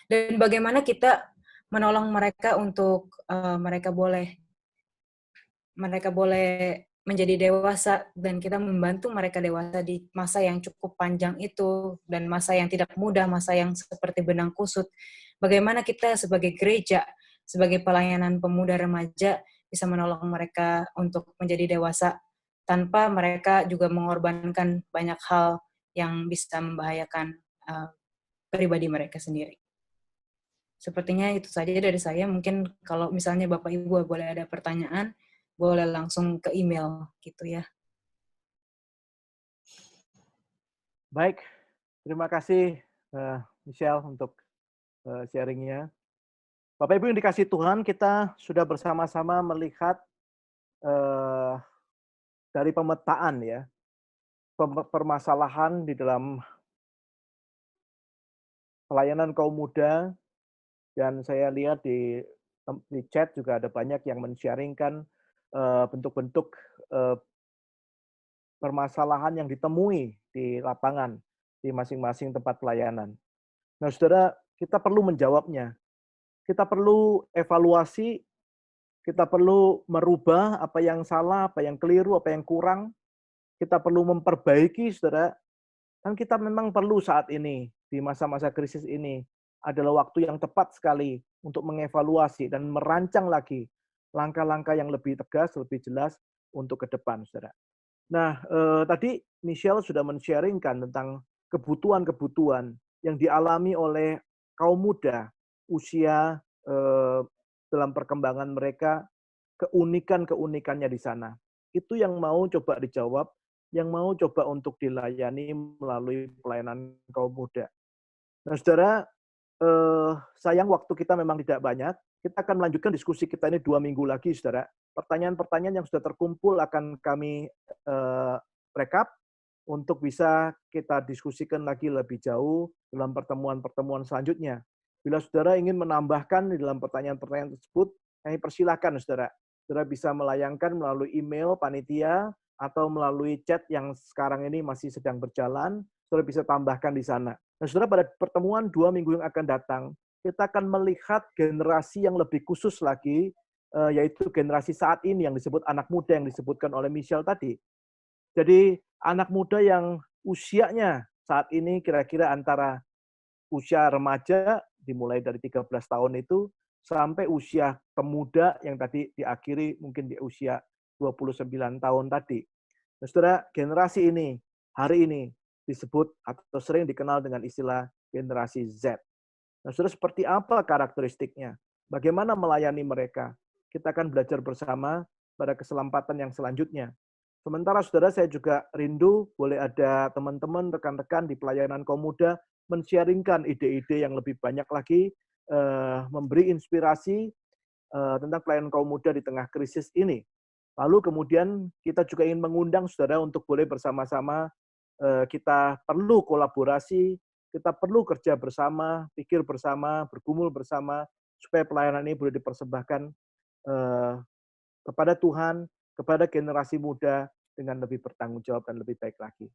Dan bagaimana kita menolong mereka untuk mereka boleh menjadi dewasa, dan kita membantu mereka dewasa di masa yang cukup panjang itu, dan masa yang tidak mudah, masa yang seperti benang kusut. Bagaimana kita sebagai gereja, sebagai pelayanan pemuda remaja, bisa menolong mereka untuk menjadi dewasa, tanpa mereka juga mengorbankan banyak hal yang bisa membahayakan pribadi mereka sendiri. Sepertinya itu saja dari saya. Mungkin kalau misalnya Bapak Ibu boleh ada pertanyaan, boleh langsung ke email gitu ya. Baik, terima kasih Michelle untuk sharingnya. Bapak Ibu yang dikasih Tuhan, kita sudah bersama-sama melihat dari pemetaan ya, permasalahan di dalam pelayanan kaum muda dan saya lihat di chat juga ada banyak yang men-sharing-kan bentuk-bentuk permasalahan yang ditemui di lapangan, di masing-masing tempat pelayanan. Nah, saudara, kita perlu menjawabnya. Kita perlu evaluasi, kita perlu merubah apa yang salah, apa yang keliru, apa yang kurang. Kita perlu memperbaiki, saudara. Kan kita memang perlu saat ini, di masa-masa krisis ini, adalah waktu yang tepat sekali untuk mengevaluasi dan merancang lagi langkah-langkah yang lebih tegas, lebih jelas untuk ke depan, saudara. Nah, tadi Michelle sudah men-sharing-kan tentang kebutuhan-kebutuhan yang dialami oleh kaum muda, usia dalam perkembangan mereka, keunikan-keunikannya di sana. Itu yang mau coba dijawab, yang mau coba untuk dilayani melalui pelayanan kaum muda. Nah, saudara, sayang waktu kita memang tidak banyak. Kita akan melanjutkan diskusi kita ini 2 minggu lagi, saudara. Pertanyaan-pertanyaan yang sudah terkumpul akan kami rekap untuk bisa kita diskusikan lagi lebih jauh dalam pertemuan-pertemuan selanjutnya. Bila saudara ingin menambahkan di dalam pertanyaan-pertanyaan tersebut, kami persilahkan, saudara. Saudara bisa melayangkan melalui email panitia atau melalui chat yang sekarang ini masih sedang berjalan, saudara bisa tambahkan di sana. Nah, saudara, pada pertemuan 2 minggu yang akan datang, kita akan melihat generasi yang lebih khusus lagi, yaitu generasi saat ini yang disebut anak muda yang disebutkan oleh Michelle tadi. Jadi anak muda yang usianya saat ini kira-kira antara usia remaja dimulai dari 13 tahun itu sampai usia pemuda yang tadi diakhiri mungkin di usia 29 tahun tadi. Nah, saudara, generasi ini hari ini disebut atau sering dikenal dengan istilah generasi Z. Nah, saudara, seperti apa karakteristiknya? Bagaimana melayani mereka? Kita akan belajar bersama pada kesempatan yang selanjutnya. Sementara, saudara, saya juga rindu boleh ada teman-teman, rekan-rekan di pelayanan kaum muda men-sharingkan ide-ide yang lebih banyak lagi, memberi inspirasi tentang pelayanan kaum muda di tengah krisis ini. Lalu kemudian kita juga ingin mengundang saudara untuk boleh bersama-sama, kita perlu kolaborasi, kita perlu kerja bersama, pikir bersama, bergumul bersama, supaya pelayanan ini boleh dipersembahkan kepada Tuhan, kepada generasi muda dengan lebih bertanggung jawab dan lebih baik lagi.